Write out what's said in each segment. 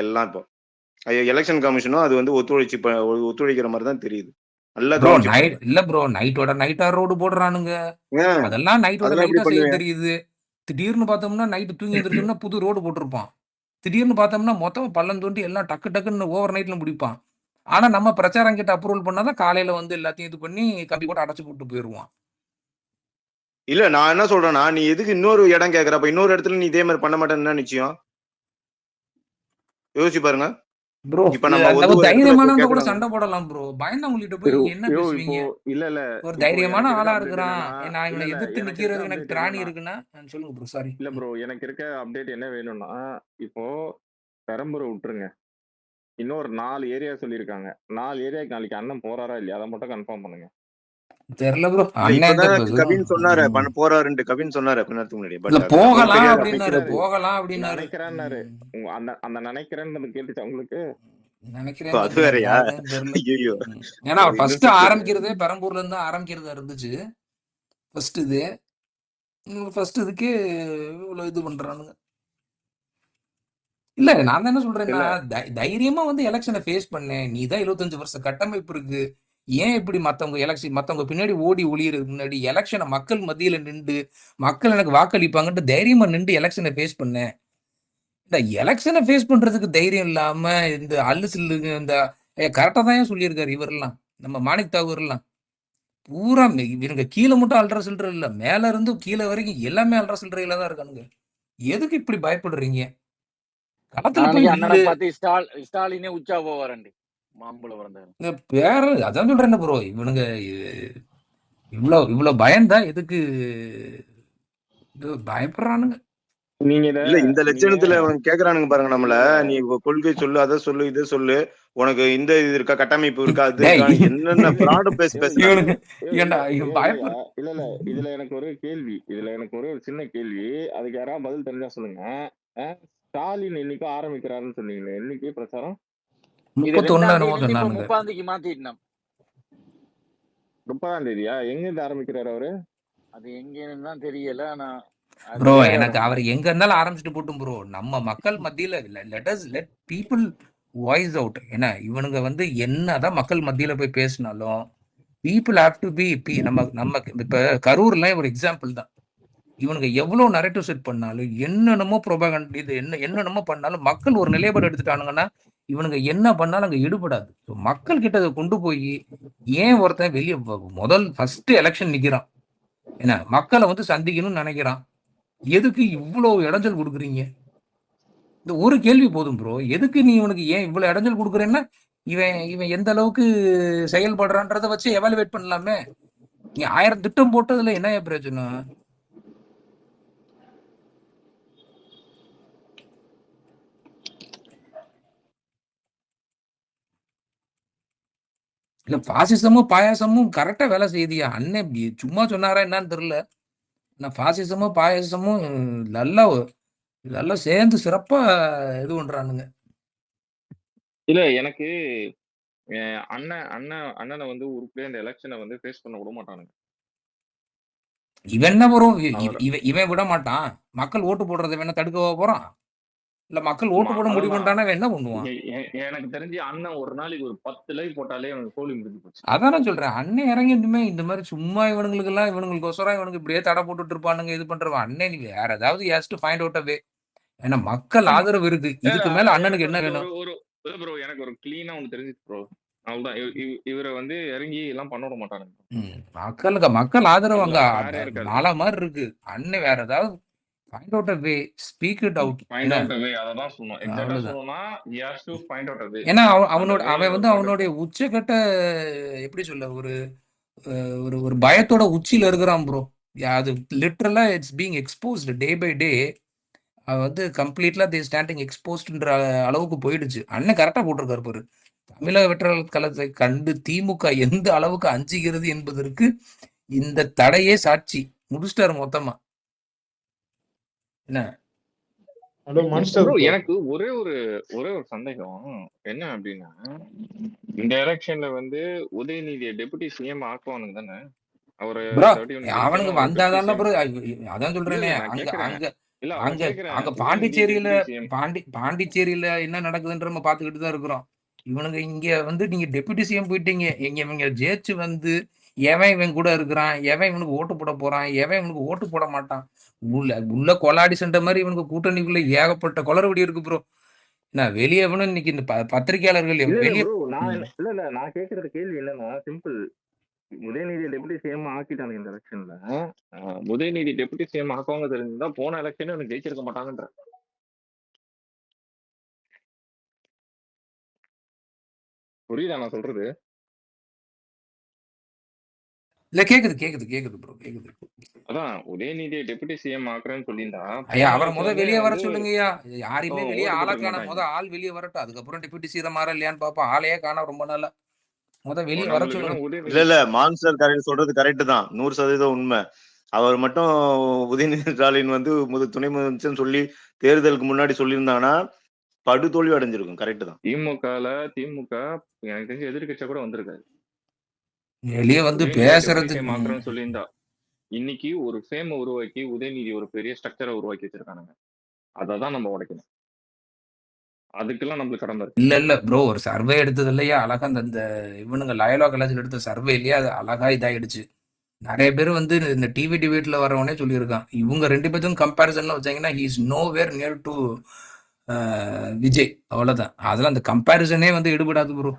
எல்லாம் இப்போ எலெக்ஷன் கமிஷனும் அது வந்து ஒத்துழைக்கிற மாதிரி தான் தெரியுது. நல்லா ப்ரோ கவனிச்சு நைட் பாருங்க. இல்ல ப்ரோ, நைட்டோட நைட்டா ரோடு போடுறானுங்க. ஏன் அதெல்லாம் நைட்டோட அதெல்லாம் எப்படி நைட்டா செய்ய பண்ணுவேன்? தெரியுது. திடீர்னு பார்த்தோம்னா நைட்டு தூங்கி எந்திரிச்சோம்னா புது ரோடு போட்டிருப்பான். திடீர்னு பார்த்தோம்னா மொத்தமா பள்ளம் தோண்டி எல்லாம் டக்கு டக்குன்னு ஓவர் நைட்ல முடிப்பான். ஆனா நம்ம பிரச்சாரம் கிட்ட அப்ரூவல் பண்ணாதான் காலையில வந்து எல்லாத்தையும் இது பண்ணி கம்பி போட்டு அடைச்சு போட்டு போயிருவான். இல்ல நான் என்ன சொல்றேன்னா, நீ எதுக்கு இன்னொரு இடம் கேட்கற? அப்ப இன்னொரு இடத்துல நீ இதே மாதிரி பண்ண மாட்டேன்னு என்ன நிச்சயம்? யோசிச்சு பாருங்க. ப்ரோ இப்ப நம்ம அந்த வந்து ஒரு ஒரு இடத்துல தைரியமானவங்க கூட கேக்குறாங்க. சண்டை போடலாம் ப்ரோ. பயந்தவங்ககிட்ட போய் யோ நீங்க என்ன யோ, இப்போ பேசுவீங்க? இல்ல ஒரு இப்போ தைரியமான எனக்கு இருக்க ஆளா அப்டேட் இருக்கிறான். என்னன்னா, நான் இல்ல இவனை இல்ல எதிர்த்து எனக்கு இருக்க நிக்கிறதுக்கு எனக்கு அப்டேட் திராணி என்னன்னா, இருக்குன்னா சொல்லுங்க ப்ரோ. சாரி. இல்ல ப்ரோ, எனக்கு இருக்க அப்டேட் என்ன வேணும்னா, இப்போ பெரம்பூரை விட்டுருங்க. இன்னொரு 4 ஏரியா சொல்லியிருக்காங்க. 4 ஏரியாக்கு நாளைக்கு அண்ணன் போறாரா இல்லையா? அதை மட்டும் கன்ஃபார்ம் பண்ணுங்க. தெரியல ப்ரோ. இல்ல அண்ணன் இப்பதான் கவின் சொன்னாரு எந்த போறாருன்ட்டு. கவின் சொன்னாரு கொஞ்ச நேரத்துக்கு முன்னாடி. இல்ல பட் அது நமக்கு போகலாம் தெரியாது அப்படி. அப்படின்னாரு. நினைக்கிறாரு போகலாம் அப்படின்னாரு. நினைக்கிறேன்னாரு. உங்க அந்த அந்த நினைக்கிறேன்னு கேட்டுச்சு உங்களுக்கு? நினைக்கிறேன்னு அது தெரியல, அது வேறயா? யாருன்னு தெரியல. ஐயோ, ஏன்னா அது இன்னும் ஃபர்ஸ்ட் சிக்கல். ஆரம்பிக்கிறதே பெரம்பூர்ல இருந்து ஆரம்பிக்கிறதா இருந்துச்சு. ஃபர்ஸ்ட் இது ஃபர்ஸ்ட் இதுக்கே இவ்வளவு இது பண்றானுங்க. இல்ல நான் என்ன சொல்றேன்னா, இல்ல தைரியமா வந்து எலெக்ஷனை ஃபேஸ் பண்ணேன். நீ தான் 25 வருஷம் கட்டமைப்பு இருக்கு. ஏன் இப்படி மத்தவங்க பின்னாடி ஓடி ஒளியறதுக்கு முன்னாடி எலெக்ஷனை மக்கள் மத்தியில நின்று மக்கள் எனக்கு வாக்களிப்பாங்கன்ட்டு தைரியமா நின்று எலெக்ஷனை ஃபேஸ் பண்ணேன். இந்த எலெக்ஷனை ஃபேஸ் பண்றதுக்கு தைரியம் இல்லாம இந்த அல்லு சில்லுங்க இந்த கரெக்டா தான் சொல்லியிருக்காரு இவரெல்லாம். நம்ம மாணிக் தாகூர் எல்லாம் பூரா இவனுங்க கீழே மட்டும் அல்ற சில்லற இல்ல, மேல இருந்து கீழே வரைக்கும் எல்லாமே அல்ற சில்லறையில தான் இருக்கானுங்க. எதுக்கு இப்படி பயப்படுறீங்க? களத்துல போய் நாளைக்கு அண்ணனை நில்லு. பார்த்து ஸ்டாலினே உச்சா போவாரண்டி மாம்பழம் பிறந்தாரு. இந்த பேர அதான் சொல்றேன் ப்ரோ. இவனுங்க இவ்வளவு இவ்வளவு பயந்தா எதுக்கு பயப்படுறானுங்க? நீங்க இல்ல இந்த நீங்க லட்சணத்துல அவன் கேக்குறானுங்க பாருங்க நம்மள. நீ கொள்கை சொல்லு, அதை சொல்லு, இதை சொல்லு, உனக்கு இந்த இது இருக்கா, கட்டமைப்பு இருக்கா, அது டேய் இருக்கா, என்னென்ன பிராடு பேசுறானுங்க. இவனுக்கு ஏன்டா இல்ல இவன் இல்ல பயப்படுற. இல்ல இல்ல இதுல எனக்கு ஒரு கேள்வி. இதுல எனக்கு ஒரு சின்ன கேள்வி. அதுக்கு யாராவது பதில் தெரிஞ்சா சொல்லுங்க. ஸ்டாலின் என்னைக்கோ ஆரம்பிக்கிறாருன்னு சொன்னீங்களே, என்னைக்கு பிரச்சாரம்? இது 31 2ஆம் என்னமோ தேதியில இருந்து இப்ப சொன்னானுங்க. 30ஆம் தேதிக்கு மாத்திட்டோம். 30ஆம் தேதியா? எங்க இருந்து ஆரம்பிக்கிறாரு அவரு? அது எங்கன்னு தான் தெரியல. ஆனா அது ப்ரோ வேற எனக்கு இடம். அவர் எங்க இருந்தாலும் ஆரம்பிச்சுட்டு போட்டும் ப்ரோ. நம்ம மக்கள் மத்தியில லெட் பீப்புள் வாய்ஸ் அவுட். ஏன்னா இவனுங்க வந்து என்னதான் மக்கள் மத்தியில போய் பேசினாலும் பீப்புள் ஹேவ் டு பி நம்ம நம்ம இப்ப கரூர்ல ஒரு எக்ஸாம்பிள் தான். இவனுங்க எவ்வளவு நரேட்டிவ் செட் பண்ணாலும் என்னென்னமோ ப்ரொபகண்ட் இது என்னென்னமோ பண்ணாலும் மக்கள் ஒரு நிலைப்பாடு எடுத்துட்டானுங்கன்னா இவனுங்க என்ன பண்ணாலும் அங்க ஈடுபடாது. மக்கள் கிட்ட அதை கொண்டு போய் ஏன் ஒருத்தன் வெளியே முதல் ஃபர்ஸ்ட் எலெக்ஷன் நிக்கிறான், என்ன மக்களை வந்து சந்திக்கணும்னு நினைக்கிறான். எதுக்கு இவ்வளவு இடைஞ்சல் கொடுக்குறீங்க? இந்த ஒரு கேள்வி போதும் ப்ரோ. எதுக்கு நீ இவனுக்கு ஏன் இவ்வளவு இடைஞ்சல் கொடுக்குறேன்னா இவன் இவன் எந்த அளவுக்கு செயல்படுறான்றத வச்சு எவாலுவேட் பண்ணலாமே. நீ 1000 திட்டம் போட்டதுல என்ன பிரச்சனை? இல்ல பாசிசமும் பாயாசமும் கரெக்டா வேலை செய்யுதியா? அண்ணன் சும்மா சொன்னாரா என்னன்னு தெரியல. நான் பாசிசமும் பாயாசமும் நல்லா நல்லா சேர்ந்து சிறப்பா இது பண்றானுங்க. இல்ல எனக்கு அண்ணனை வந்து உருப்படியா இந்த எலெக்ஷனை வந்து ஃபேஸ் பண்ண விட மாட்டானுங்க. இவன் என்ன வரும்? அவர் இவன் விட மாட்டான். மக்கள் ஓட்டு போடுறதை வேணா தடுக்கவா போறான்? இல்ல மக்கள் ஓட்டு போட முடிவு அதான் பண்ணிட்டானா என்ன பண்ணுவான்? எனக்கு தெரிஞ்சு அண்ணன் ஒரு நாளைக்கு ஒரு 10 லைவ் போட்டாலே அவனுக்கு கோழி முடிஞ்சு போச்சு. அதானே சொல்றேன். அண்ணன் இறங்கி இனிமே இந்த மாதிரி சும்மா இவனுங்களுக்கு எல்லாம் இவனுங்களுக்கு இவனுக்கு இப்படியே தடை போட்டுட்டு இருப்பானுங்க. இது பண்றவன் அண்ணன் நீ வேற ஏதாவது ஹேஸ் டு ஃபைண்ட் அவுட் வே. ஏன்னா மக்கள் ஆமா. ஆதரவு இருக்கு. இதுக்கு மேல அண்ணனுக்கு என்ன வேணும்? ஒரு ப்ரோ எனக்கு ஒரு கிளீனா ஒண்ணு தெரிஞ்சிச்சு ப்ரோ. அவ்வளவுதான். இவரை வந்து இறங்கி எல்லாம் பண்ண விட மாட்டானுங்க. மக்கள் ஆதரவு அங்க ஃபேரே இருக்காது. மலை மாதிரி இருக்கு. அண்ணன் வேற ஏதாவது find out way, speak it out. Find out way அததான் சொன்னோம். எக்ஸாக்ட்டா அவ்வளவுதான். சொல்லணும்னா he has to find out a way. ஏன்னா அந்த அவன் வந்து அவனுடைய உச்சகட்ட எப்படி சொல்ல ஒரு ஒரு ஒரு பயத்தோட உச்சியில இருக்கிறான் ப்ரோ. அது லிட்டரலா it's being exposed day by day. அவன் வந்து கம்ப்ளீட்லா தே ஸ்டாண்டிங் எக்ஸ்போஸ்ட்ன்ற அளவுக்கு போயிடுச்சு. அண்ணன் கரெக்டா போட்டிருக்காரு பாரு. தமிழக வெற்றல் கலத்தை கண்டு திமுக எந்த அளவுக்கு அஞ்சுகிறது என்பதற்கு இந்த தடையே சாட்சி. முடிச்சிட்டாரு மொத்தமா. என்ன எனக்கு ஒரே ஒரு சந்தேகம் என்ன அப்படின்னா, இந்த எலெக்ஷன்ல வந்து உதயநிதியை டெபுட்டி சிஎம் ஆக்குவானுங்க தானே? அவரு ப்ரோ 31 அவனுக்கு கிடைச்சாலும் வந்தாதான் ப்ரோ. அதான் சொல்றேனே. நான் அங்க கேக்குறேன். அங்க இல்ல அங்க அதான் கேக்குறேன். அங்க உதயநிதி பாண்டிச்சேரியில டெபுட்டி சிஎம். பாண்டிச்சேரியில என்ன நடக்குதுன்ற நம்ம பார்த்துக்கிட்டு தான் இருக்கிறோம். இவனுங்க இங்க வந்து நீங்க டெபுட்டி சிஎம் போயிட்டீங்க. இவங்க ஜெயிச்சு வந்து எவன் இவன் கூட இருக்கிறான், எவன் இவனுக்கு ஓட்டு போட போறான், எவன் இவனுக்கு ஓட்டு போட மாட்டான். உள்ள உள்ள கொலாடி சண்டை மாதிரி இவனுக்கு கூட்டணிக்குள்ள ஏகப்பட்ட குளறுபடி இருக்கு ப்ரோ. நான் வெளியே வேணும் இன்னைக்கு இந்த பத்திரிகையாளர்கள் இல்ல இல்ல வெளியே ப்ரோ, நான் இல்ல நான் கேக்குறது கேள்வி என்னன்னா சிம்பிள். உதயநிதி டெபுட்டி சிஎம் ஆக்கிட்டாங்க இந்த எலெக்ஷன்ல. உதயநிதி டெபுட்டி சிஎம் ஆக்குவாங்க தெரிஞ்சிருந்தா போன எலெக்ஷன் எனக்கு ஜெயிச்சிருக்க மாட்டாங்கன்ற. புரியுதா நான் சொல்றது? இல்ல கேக்குது ப்ரோ கேக்குது. அதான் உதயநிதி டெபுட்டி சிஎம் ஆக்குறேன்னு சொல்லியிருந்தா ஐயா போன அவரை முத எலெக்ஷனுமே வெளியே வர வந்து சொல்லுங்கய்யா. யாரையுமே வெளியே ஓட்டு போட்டிருக்க ஆளாக்கான மாட்டாங்க. ஆள் வெளியே வரட்டும். அதுக்கப்புறம் டெபுட்டி சிஎம் மாற இல்லையான்னு பார்ப்போம். ஆளையே காணோம் ரொம்ப நாளா. வெளியே வர நம்மளுக்கு சொல்லுங்க. எல்லாம் இல்ல உதயநிதி இல்ல மான்ஸ்டர் கரெக்ட் சொல்றது கரெக்ட் தான், 100% உண்மை. அவர் மட்டும் உதயநிதி ஸ்டாலின் வந்து துணை முதலமைச்சர் சொல்லி தேர்தலுக்கு முன்னாடி சொல்லியிருந்தாங்கன்னா படுதோல்வி அடைஞ்சிருக்கும். கரெக்ட் தான். திமுக எனக்கு தெரிஞ்சு எதிர்க்கட்சியா கூட வந்திருக்காரு. வெளியே வந்து உதயநிதி டெபுட்டி பேசுறது சிஎம் ஆக்குறேன்னு சொல்லியிருந்தா இன்னைக்கு ஒரு ஃபேம் உருவாக்கி உதயநிதி ஒரு பெரிய ஸ்ட்ரக்சரை உருவாக்கி வச்சிருக்கானுங்க. அதை தான் நம்ம உடைக்கணும். அதுக்கெல்லாம் நம்மளுக்கு கடமை இருக்கு. இல்ல ப்ரோ ஒரு சர்வே எடுத்தது இல்லையா அழகா அந்த இவனுங்க லயோலா காலேஜ்ல எடுத்த சர்வே இல்லையா அது அழகா இதாயிடுச்சு. நிறைய பேர் வந்து இந்த டிவி டிபேட்ல வரவனே சொல்லியிருக்கான் இவங்க ரெண்டு பேரும் கம்பேரிசன்ல வச்சாங்கன்னா he is nowhere near to Vijay. அவ்வளவுதான். அதெல்லாம் அந்த கம்பேரிசனே வந்து எடுபடாது ப்ரோ.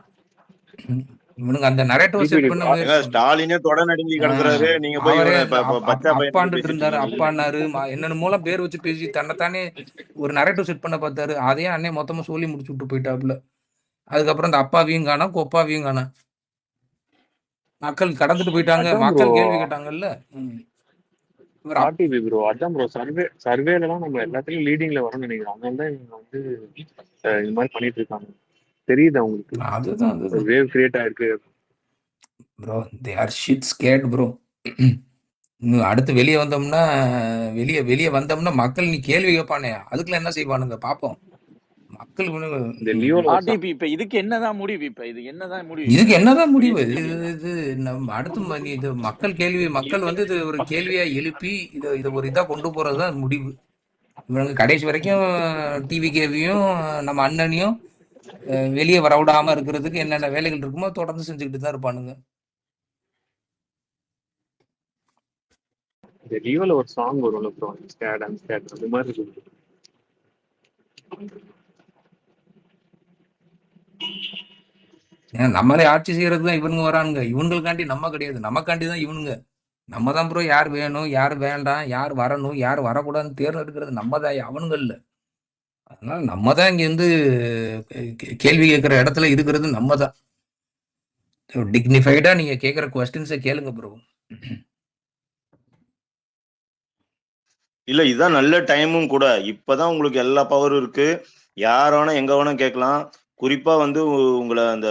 இவனுங்க அந்த நரேட்டிவ் செட் பண்ண முயற்சி பண்ண ஸ்டாலினே தொட நடுங்கி கிடக்குறாரு. நீங்க போய் அவரே இவனை பச்சா பையன் அப்பாண்டுட்டு பேசிட்டு இருந்தாரு. இருக்கீங்க. அப்பான்னாரு என்னென்ன மூலம் பேர் வச்சு பேசி தன்னைத்தானே ஒரு நரேட்டிவ் செட் பண்ண பார்த்தாரு. அதையே அண்ணே மொத்தமா சொல்லி முடிச்சு விட்டு போயிட்டாப்புல. அதுக்கப்புறம் இந்த அப்பாவையும் காணோம் கொப்பாவையும் காணோம். மக்கள் கடந்துட்டு போயிட்டாங்க. அதான் ப்ரோ மக்கள் கேள்வி கேட்டாங்கல்ல. இவர் ஆர்டிபி ப்ரோ. அதான் ப்ரோ சர்வேலாம் நம்ம எல்லாத்துலயும் லீடிங்ல வரணும்னு நினைக்கிறோம். அதனால தான் இவங்க வந்து இந்த மாதிரி பண்ணிட்டு இருக்காங்க. தெரியுது அவங்களுக்கு அதுதான் வேவ் கிரியேட் ஆயிருக்கு bro. They are shit scared bro. அடுத்து வெளியே வந்தோம்னா மக்கள் நீ கேள்வி கேட்பானே அதுக்குள்ள என்ன செய்வானுங்க பாப்போம். மக்கள் இந்த லியோல ஆர்டிபி இப்ப இதுக்கு என்னதான் முடிவு? இப்ப இது என்னதான் முடிவு? இதுக்கு என்னதான் முடிவு? பேசிட்டு இது நம்ம அடுத்து இது மக்கள் வந்து இது ஒரு கேள்வியா எழுப்பி இதை ஒரு இதா கொண்டு போறதுதான் முடிவு. இவங்க கடைசி வரைக்கும் டிவி கேவியும் நம்ம அண்ணனையும் வெளியே வரவிடாம இருக்கிறதுக்கு என்னென்ன வேலைகள் இருக்குமோ தொடர்ந்து செஞ்சுக்கிட்டு தான் இருப்பானுங்க. இந்த லியோல ஒரு சாங் வரும்ல ப்ரோ, ஸ்கேட் அந்த மாதிரி இருக்கு. ஏன்னா நம்மளே ஆட்சி செய்யறதுக்கு தான் இவனுங்க வரானுங்க. இவனுங்களுக்காண்டி நம்ம கிடையாது, நமக்காண்டி தான் இவனுங்க. நம்ம தான் ப்ரோ யார் வேணும் யார் வேண்டாம் யார் வரணும் யார் வரக்கூடாதுன்னு தேர்ந்தெடுக்கிறது நம்ம தான், அவனுங்க இல்லை. அதனால நம்ம தான் இங்க வந்து கேள்வி கேட்கிற இடத்துல இருக்கிறது நம்ம தான். டிக்னிஃபைடா நீங்க கேட்கிற கொஸ்டின்ஸை கேளுங்க ப்ரோ. இல்ல இதுதான் நல்ல டைமும் கூட. இப்பதான் உங்களுக்கு எல்லா பவரும் இருக்கு. யார் வேணா எங்க வேணா கேட்கலாம். குறிப்பா வந்து உங்களை அந்த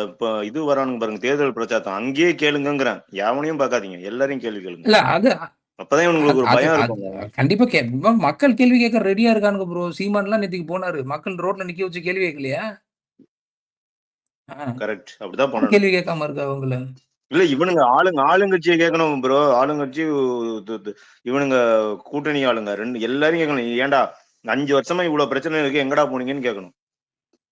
இது வரானுங்க பாருங்க தேர்தல் பிரச்சாரம், அங்கேயே கேளுங்கிறேன். எவனையும் பார்க்காதீங்க, எல்லாரையும் கேள்வி கேளுங்க. இல்ல அது அப்பதான் உங்களுக்கு ஒரு பயம் இருக்கும். கண்டிப்பா மக்கள் கேள்வி கேட்க ரெடியா இருக்கானுங்க ப்ரோ. சீமான்லாம் நேற்றுக்கு போனாரு, மக்கள் ரோட்ல நிக்க வச்சு கேள்வி கேட்கலையா? கரெக்ட், அப்படிதான் பண்ணணும். கேள்வி கேட்காம இருக்கு அவங்கள. இல்ல இவனுங்க ஆளுங்கட்சியை கேட்கணும் ப்ரோ. ஆளுங்கட்சி இவனுங்க கூட்டணி ஆளுங்க எல்லாரையும் கேட்கணும். ஏன்டா 5 வருஷமா இவ்வளவு பிரச்சனை இருக்கு, எங்கடா போனீங்கன்னு கேட்கணும்.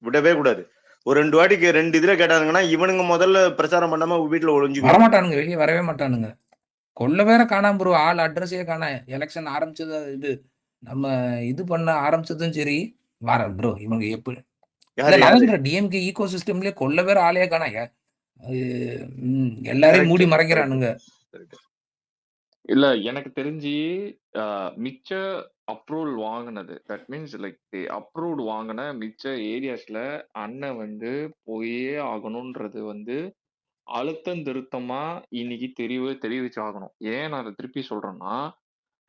விடவே கூடாது. ஒரு 2 வாட்டிக்கு 2 இதுல கேட்டாங்கன்னா இவனுங்க முதல்ல பிரச்சாரம் பண்ணாம வீட்டுல ஒளிஞ்சு வரமாட்டானுங்க, வெளியே வரவே மாட்டானுங்க. கொள்ள வேற காணாம ப்ரோ, ஆள் அட்ரஸே காண. எலெக்ஷன் ஆரம்பிச்சது இது நம்ம இது பண்ண ஆரம்பிச்சதும் சரி வர ப்ரோ. இவங்க எப்படி டிஎம்கே ஈகோ சிஸ்டம்லயே கொள்ள வேற ஆளையே காண. எல்லாரையும் மூடி மறைக்கிறானுங்க. இல்ல எனக்கு தெரிஞ்சு மிச்ச அப்ரூவல் வாங்கினது, தட் மீன்ஸ் லைக் அப்ரூவ்டு வாங்கின மிச்ச ஏரியாஸ்ல அண்ணன் வந்து போயே ஆகணும்ன்றது வந்து அழுத்தம் திருத்தமா இன்னைக்கு தெரிவிச்சு ஆகணும். ஏன் நான் அதை திருப்பி சொல்றேன்னா,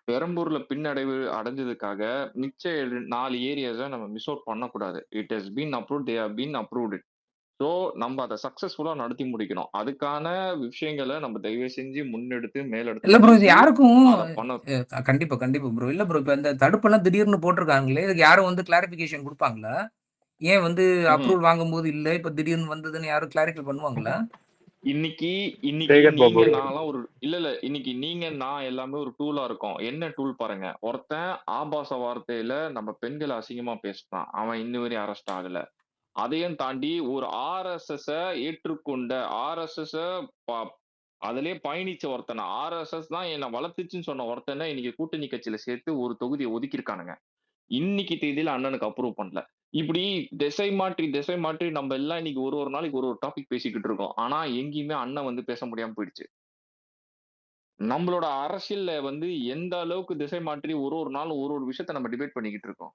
பெரம்பூர்ல பின்னடைவு அடைஞ்சதுக்காக மிச்ச 4 ஏரியாஸை நம்ம மிஸ் அவுட் பண்ணக்கூடாது. It has been approved, they have been approved. So நம்ம அதை சக்சஸ்ஃபுல்லா நடத்தி முடிக்கணும். அதுக்கான விஷயங்களை நம்ம தயவு செஞ்சு முன்னெடுத்து மேலெடுத்து இல்ல ப்ரோ, இது யாருக்கும் கண்டிப்பா ப்ரோ. இல்ல ப்ரோ, இப்ப இந்த தடுப்பெல்லாம் திடீர்னு போட்டிருக்காங்களே, இதுக்கு யாரும் வந்து கிளாரிபிகேஷன் கொடுப்பாங்களா? ஏன் வந்து அப்ரூவல் வாங்கும் போது இல்ல இப்ப திடீர்னு வந்ததுன்னு யாரும் கிளாரிஃபை பண்ணுவாங்களா? இன்னைக்கு இன்னைக்கு சேகர் பாபு நீங்க நான்லாம் ஒரு இன்னைக்கு நீங்க நான் எல்லாமே ஒரு டூலா இருக்கோம். என்ன டூல் பாருங்க. ஒருத்தன் ஆபாச வார்த்தையில நம்ம பெண்களை அசிங்கமா பேசுறான். அவன் இன்ன வரையும் அரெஸ்ட் ஆகல. அதையும் தாண்டி ஒரு ஆர்எஸ்எஸ் ஏற்றுக்கொண்ட ஆர்எஸ்எஸ் அதிலே பயணிச்ச ஒருத்தனை ஆர்எஸ்எஸ் தான் என்ன வளர்த்துச்சுன்னு சொன்ன ஒருத்தனை இன்னைக்கு கூட்டணி கட்சியில சேர்த்து ஒரு தொகுதியை ஒதுக்கியிருக்கானுங்க. இன்னைக்கு தேதியில அண்ணனுக்கு அப்ரூவ் பண்ணல. இப்படி திசை மாற்றி நம்ம எல்லாம் இன்னைக்கு ஒரு ஒரு நாளைக்கு ஒரு ஒரு டாபிக் பேசிக்கிட்டு இருக்கோம். ஆனா எங்கேயுமே அண்ணன் வந்து பேச முடியாம போயிடுச்சு. நம்மளோட அரசியல்ல வந்து எந்த அளவுக்கு திசை மாற்றி ஒரு ஒரு நாள் ஒரு ஒரு விஷயத்த நம்ம டிபேட் பண்ணிக்கிட்டு இருக்கோம்.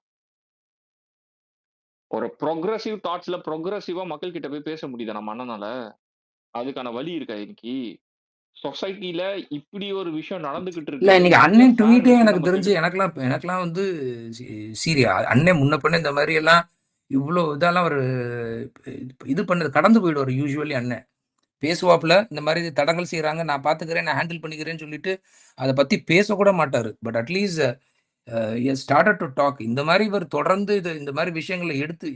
ஒரு ப்ரொக்ரெசிவ் தாட்ஸ்ல ப்ரொக்ரெசிவா மக்கள் கிட்ட போய் பேச முடியுதா நம்ம அண்ணனால? அதுக்கான வழி இருக்கா இன்னைக்கு? சொசைட்டில இப்படி ஒரு விஷயம் நடந்துகிட்டு இல்ல இருக்கு. இன்னைக்கு எங்க அண்ணன் ட்வீட்டே ஃபேர்னஸ் எனக்கு நம்ம தெரிஞ்சு எனக்கெல்லாம் வந்து சீரியா அண்ணன் முன்ன பண்ண இந்த மாதிரி எல்லாம் இவ்வளோ இதெல்லாம் ஒரு இது பண்ணது கடந்து போயிடுவார் யூஸ்வலி அண்ணன் பேசுவாப்புல இந்த மாதிரி தடங்கள் செய்யறாங்க நான் பாத்துக்கிறேன் நான் ஹேண்டில் பண்ணிக்கிறேன்னு சொல்லிட்டு அதை பத்தி பேசக்கூட மாட்டாரு. But at least started to talk. இந்த மாதிரி இவர் தொடர்ந்து இந்த மாதிரி விஷயங்களை எடுத்து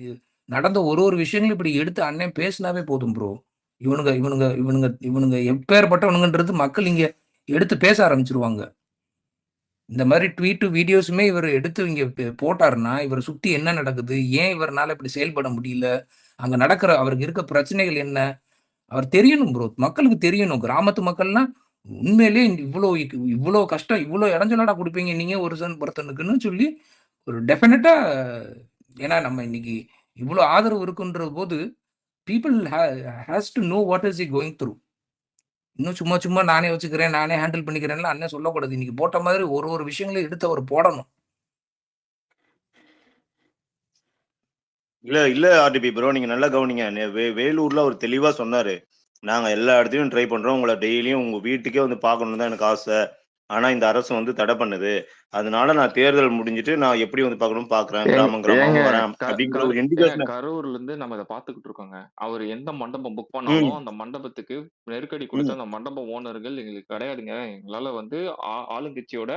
நடந்த ஒரு விஷயங்களும் இப்படி எடுத்து அண்ணன் பேசினாவே போதும் ப்ரோ. இவனுங்க இவனுங்க இவனுங்க இவனுங்க எப்பேற்பட்டவனுங்கன்றது மக்கள் இங்க எடுத்து பேச ஆரம்பிச்சிருவாங்க. இந்த மாதிரி ட்வீட்டு வீடியோஸுமே இவர் எடுத்து இங்க போட்டாருன்னா இவர் சுத்தி என்ன நடக்குது, ஏன் இவரால் இப்படி செயல்பட முடியல, அங்க நடக்கிற அவருக்கு இருக்க பிரச்சனைகள் என்ன அவர் தெரியணும் ப்ரோ. மக்களுக்கு தெரியணும். கிராமத்து மக்கள்லாம் உண்மையிலேயே இவ்வளோ இவ்வளோ கஷ்டம் இவ்வளோ இடைஞ்சலாடா கொடுப்பீங்க நீங்க ஒருத்தனுக்குன்னு சொல்லி ஒரு டெஃபினட்டா. ஏன்னா நம்ம இன்னைக்கு இவ்வளோ ஆதரவு இருக்குன்ற போது people has to know what is E going through. இன்னும் சும்மா சும்மா நானே வச்சுக்கிறேன் நானே ஹேண்டில் பண்ணிக்கிறேன்ல அண்ணன் சொல்லக்கூடாது. இன்னைக்கு போட்ட மாதிரி ஒரு விஷயங்களையும் எடுத்து அவர் போடணும். இல்ல ஆர்டிபி ப்ரோ, நீங்க நல்லா கவனிங்க. வேலூர்ல அவர் தெளிவா சொன்னாரு, நாங்க எல்லா இடத்துலயும் ட்ரை பண்றோம், உங்களை டெய்லியும் உங்க வீட்டுக்கே வந்து பார்க்கணும் தான் எனக்கு ஆசை. ஆனா இந்த அரசு வந்து தடை பண்ணுது, அதனால நான் தேர்தல் முடிஞ்சிட்டு நான் எப்படி வந்து பார்க்கணும் பாக்குறேன், கிராமமா வரேன் அப்படிங்கிற ஒரு இண்டிகேஷன். கரூர்ல இருந்து நம்ம இதை பாத்துக்கிட்டு இருக்கோங்க. அவர் எந்த மண்டபம் புக் பண்ணாலும் அந்த மண்டபத்துக்கு நெருக்கடி கொடுத்த அந்த மண்டப ஓனர்கள் எங்களுக்கு கிடையாதுங்க, எங்களால வந்து ஆளுங்கட்சியோட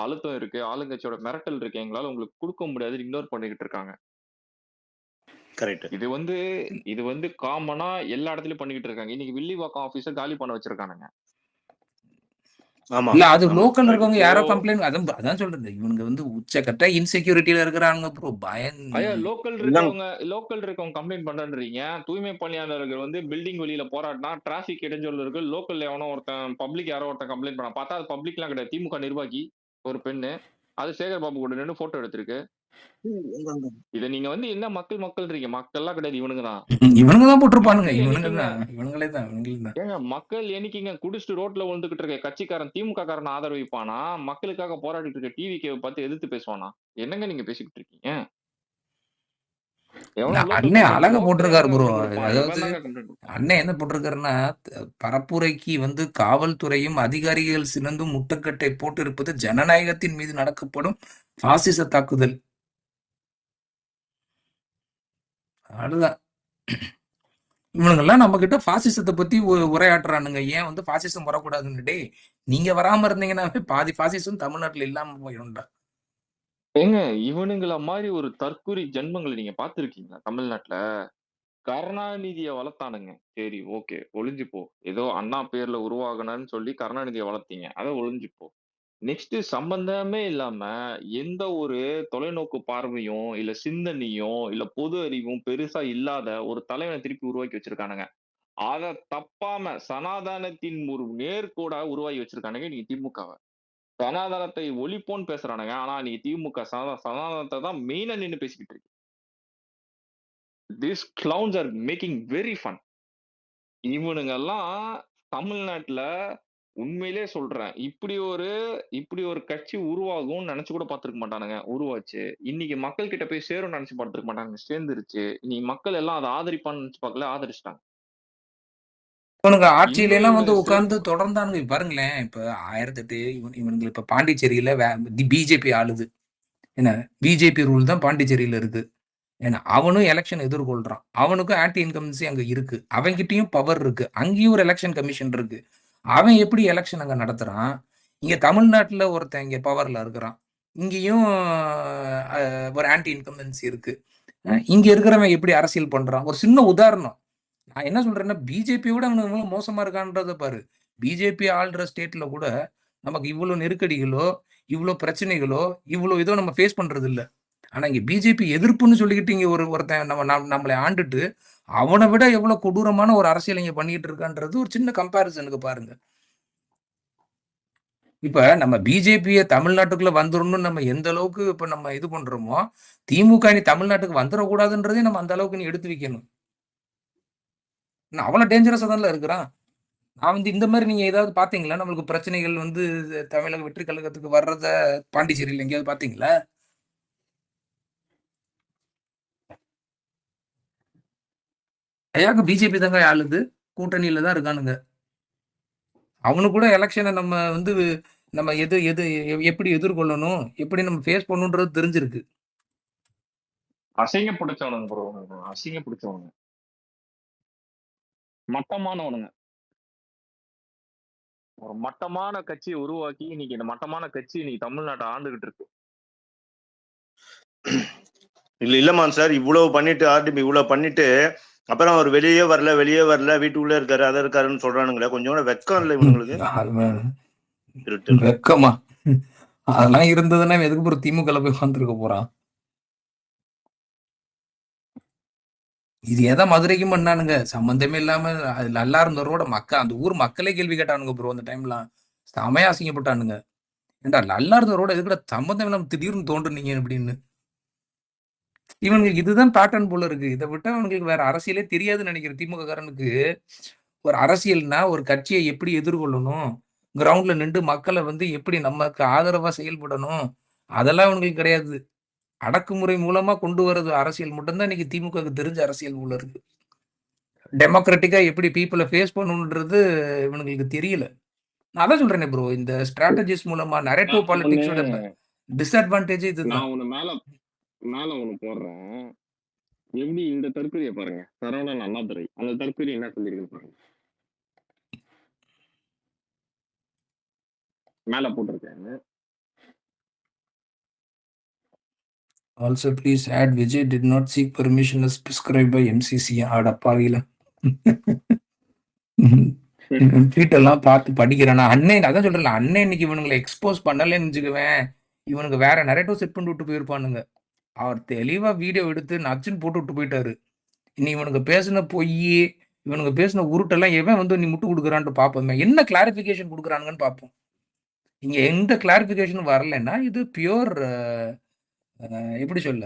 அழுத்தம் இருக்கு, ஆளுங்கட்சியோட மிரட்டல் இருக்கு, எங்களால உங்களுக்கு கொடுக்க முடியாது, இக்னோர் பண்ணிக்கிட்டு இருக்காங்க. கரெக்ட். இது வந்து காமனா எல்லா இடத்துலயும் பண்ணிக்கிட்டு இருக்காங்க. இன்னைக்கு வில்லிவாக்கம் ஆபீஸ காலி பண்ண வச்சிருக்கானுங்க. இல்ல அது லோக்கல் இருக்கவங்க யாரோ கம்ப்ளைண்ட் அதான் சொல்றது. இவனுங்க வந்து உச்சக்கட்ட இன்செக்யூரிட்டியில இருக்கிறாங்க ப்ரோ. பயம். ஐயா லோக்கல் இருக்கவங்க கம்ப்ளைண்ட் பண்றீங்க. தூய்மை பணியாளர்கள் வந்து பில்டிங் வெளியில போராடினா டிராபிக் இடைஞ்சல் இருக்கு. லோக்கல்ல எவனோ ஒருத்தன் பப்ளிக் யாரோ ஒருத்தன் கம்ப்ளைண்ட் பண்ண பார்த்தா அது பப்ளிக் எல்லாம் கிடையாது. திமுக நிர்வாகி ஒரு பெண்ணு அது சேகர் பாபு கூட நின்று போட்டோ எடுத்திருக்கு. இத நீங்க வந்து என்ன மக்கள்ன்றீங்க? மக்கள்லாம் கிடையாது, இவனுங்க தான் போட்டிருப்பானுங்க. இவனுங்களே தான். ஏங்க மக்கள் என்னைக்குங்க குடிச்சிட்டு ரோட்ல விழுந்துகிட்டு இருக்க கட்சிக்காரன் திமுக காரன் ஆதரவிப்பானா? மக்களுக்காக போராடிட்டு இருக்க டிவிக்கு பார்த்து எதிர்த்து பேசுவானா? என்னங்க நீங்க பேசிக்கிட்டு இருக்கீங்க? அண்ணன் அழகா போட்டிருக்காரு ப்ரோ. அதாவது அண்ணன் என்ன போட்டிருக்காருன்னா பரப்புரைக்கு வந்து காவல்துறையும் அதிகாரிகள் சிறந்தும் முட்டுக்கட்டை போட்டு இருப்பது ஜனநாயகத்தின் மீது நடக்கப்படும் பாசிச தாக்குதல். அதுதான் இவனுங்கெல்லாம் நம்ம கிட்ட பாசிசத்தை பத்தி உரையாற்றுறானுங்க. ஏன் வந்து பாசிசம் வரக்கூடாதுன்னு டே நீங்க வராம இருந்தீங்கன்னாவே பாதி பாசிசம் தமிழ்நாட்டுல இல்லாம போயிடும்டா. ஏங்க இவனுங்கள மாதிரி ஒரு தற்கூரி ஜென்மங்களை நீங்க பாத்துருக்கீங்களா தமிழ்நாட்டுல? கருணாநிதியை வளர்த்தானுங்க, சரி ஓகே ஒளிஞ்சு போ, ஏதோ அண்ணா பேர்ல உருவாகணும்னு சொல்லி கருணாநிதியை வளர்த்தீங்க, அதை ஒளிஞ்சு போ. நெக்ஸ்ட் சம்பந்தமே இல்லாம எந்த ஒரு தொலைநோக்கு பார்வையும் இல்ல சிந்தனையும் இல்ல பொது அறிவும் பெருசா இல்லாத ஒரு தலைவனை திருப்பி உருவாக்கி வச்சிருக்கானுங்க. அதை தப்பாம சனாதனத்தின் ஒரு நேர்கோடா உருவாக்கி வச்சிருக்கானுங்க நீங்க திமுகவை. சனாதனத்தை ஒழிப்போன்னு பேசுறானுங்க, ஆனா நீங்க திமுக சனாதனத்தை தான் மெயினா நின்னு பேசிக்கிட்டு இருக்கு. This clowns are making very fun. இவனுங்க எல்லாம் தமிழ்நாட்டுல உண்மையிலே சொல்றேன், இப்படி ஒரு கட்சி உருவாகும்னு நினைச்சு கூட பார்த்திருக்க மாட்டானுங்க. உருவாச்சு, இன்னைக்கு மக்கள் கிட்ட போய் சேரும் நினைச்சு பார்த்திருக்க மாட்டாங்க, சேர்ந்துருச்சு. இன்னைக்கு மக்கள் எல்லாம் அதை ஆதரிப்பான்னு நினைச்சு பார்க்கல, ஆதரிச்சிட்டாங்க. இவனுங்க ஆட்சியில எல்லாம் வந்து உட்கார்ந்து தொடர்ந்தானுங்க. பாருங்களேன், இப்ப 1008 இவனுங்க இப்ப பாண்டிச்சேரியில பிஜேபி ஆளுது. என்ன பிஜேபி ரூல் தான் பாண்டிச்சேரியில இருக்கு. ஏன்னா அவனும் எலெக்ஷன் எதிர்கொள்றான், அவனுக்கும் ஆன்டி இன்கம்பன்சி அங்க இருக்கு, அவன்கிட்டயும் பவர் இருக்கு, அங்கேயும் ஒரு எலெக்ஷன் கமிஷன் இருக்கு. அவன் எப்படி எலெக்ஷன் அங்க நடத்துறான்? இங்க தமிழ்நாட்டுல ஒருத்தன் இங்க பவர்ல இருக்கிறான், இங்கேயும் ஒரு ஆன்டி இன்கம்பன்சி இருக்கு. இங்க இருக்கிறவன் எப்படி அரசியல் பண்றான்? ஒரு சின்ன உதாரணம், நான் என்ன சொல்றேன்னா, பிஜேபியோட அவனுங்க மோசமா இருக்கான்றத பாரு. பிஜேபி ஆள்ற ஸ்டேட்ல கூட நமக்கு இவ்ளோ நெருக்கடிகளோ, இவ்ளோ பிரச்சனைகளோ, இவ்ளோ இதோ நம்ம ஃபேஸ் பண்றது இல்ல. ஆனா இங்க பிஜேபி எதிர்ப்புன்னு சொல்லிக்கிட்டு இங்க ஒருத்தன் நம்மள ஆண்டுட்டு, அவன விட எவ்வளோ கொடூரமான ஒரு அரசியல் இங்க பண்ணிட்டு இருக்கான்றது ஒரு சின்ன கம்பேரிசனுக்கு பாருங்க. இப்ப நம்ம பிஜேபிய தமிழ்நாட்டுக்குள்ள வந்துரணும்னு நம்ம எந்த அளவுக்கு இப்ப நம்ம இது பண்றோமோ, திமுக இனி தமிழ்நாட்டுக்கு வந்துரக்கூடாதுன்றதையும் நம்ம அந்த அளவுக்கு நீ எடுத்து வைக்கணும். அவ்வளோ டேஞ்சரஸா தான்ல இருக்கிறான். நான் வந்து இந்த மாரி நீங்க ஏதாவது பார்த்தீங்களா? நம்மளுக்கு பிரச்சனைகள் வந்து தமிழக வெற்றி கழகத்துக்கு வர்றத பாண்டிச்சேரியில எங்கேயாவது பார்த்தீங்களா? ஐயாக்கு பிஜேபி தாங்க ஆளுது. கூட்டணியில தான் இருக்கானுங்க. அவனுக்கு கூட எலக்ஷன நம்ம வந்து நம்ம எது எது எப்படி எதிர்கொள்ளணும், எப்படி நம்ம ஃபேஸ் பண்ணணுன்றது தெரிஞ்சிருக்கு. அசிங்க பிடிச்சவனுங்க ப்ரோ. அசிங்க பிடிச்சவனுங்க. மட்டமானவனுங்க. ஒரு மட்டமான கட்சியை உருவாக்கி இன்னைக்கு இந்த மட்டமான கட்சி இன்னைக்கு தமிழ்நாட்டை ஆண்டுகிட்டு இருக்கு. இல்லம்மா சார், இவ்வளவு பண்ணிட்டு ஆர்டிபி இவ்வளவு பண்ணிட்டு அப்புறம் அவர் வெளியே வரல வீட்டுக்குள்ளே இருக்காரு அதை இருக்காருன்னு சொல்றானுங்களே, கொஞ்சம் கூட வெக்கம் இல்லை இவங்களுக்கு. வெக்கமா? அதெல்லாம் இருந்ததுன்னா எதுக்கு ஒரு திமுக போய் வந்துருக்க போறான்? இது எதை மதுரைக்கும் பண்ணானுங்க, சம்பந்தமே இல்லாம. அது நல்லா இருந்தவரோட அந்த ஊர் மக்களே கேள்வி கேட்டானுங்க ப்ரோ. அந்த டைம்லாம் செமையா அசிங்கப்பட்டானுங்க. ஏன்டா நல்லா இருந்தவரோட எதுக்கூட சம்பந்தம் இல்லாம திடீர்னு தோன்றுனீங்க அப்படின்னு. இவனுங்களுக்கு இதுதான் பேட்டர்ன் போல இருக்கு. இதை விட்டா அவனுங்களுக்கு வேற அரசியலே தெரியாதுன்னு நினைக்கிறேன். திமுக காரனுக்கு ஒரு அரசியல்னா ஒரு கட்சியை எப்படி எதிர்கொள்ளணும், கிரவுண்ட்ல நின்று மக்களை வந்து எப்படி நமக்கு ஆதரவா செயல்படணும், அதெல்லாம் அவனுங்களுக்கு கிடையாது. அடக்குமுறை மூலமா கொண்டு வர்றது அரசியல் மட்டும்தான் இன்னைக்கு திமுகவுக்கு தெரிஞ்ச அரசியல் போல இருக்கு. டெமோக்ராட்டிக்கா எப்படி பீப்புளை ஃபேஸ் பண்ணணுன்றது இவனுங்களுக்கு தெரியல. நான் அதான் சொல்றேனே ப்ரோ, இந்த ஸ்ட்ராட்டஜிஸ் மூலமா நரேட்டிவ் நான் ஒண்ணு பாலிடிக்ஸோட டிஸ்அட்வான்டேஜ் இதுதான். நான் ஒண்ணு மேல ஒண்ணு போடுறேன். எப்படி இந்த தற்கொலையை பாருங்க, சரவணன் அண்ணாதுரை அந்த தற்கொலை என்ன சொல்லியிருக்கு பாருங்க. மேல போட்டிருக்கேன். Also, please add Vijay did not seek permission as prescribed by MCC. அடப்பாவில ட்வீட் எல்லாம் பார்த்து படிக்கிறேன். அண்ணன் அதான் சொல்றேன், அண்ணன் இன்னைக்கு இவனுங்களை எக்ஸ்போஸ் பண்ணலன்னு வச்சுக்குவேன், இவனுக்கு வேற நரேட்டிவ் செட் பண்ணி விட்டு போயிருப்பானுங்க. அவர் தெளிவா வீடியோ எடுத்து நச்சுன்னு போட்டு விட்டு போயிட்டாரு. இனி இவனுக்கு பேசின பொய், இவனுக்கு பேசின உருட்டெல்லாம் எவன் வந்து நீ முட்டு கொடுக்குறான்ட்டு பார்ப்போம். என்ன கிளாரிபிகேஷன் கொடுக்குறானுங்கன்னு பார்ப்போம். இங்க எந்த கிளாரிபிகேஷனும் வரலைன்னா இது பியூர் எப்படி சொல்ல,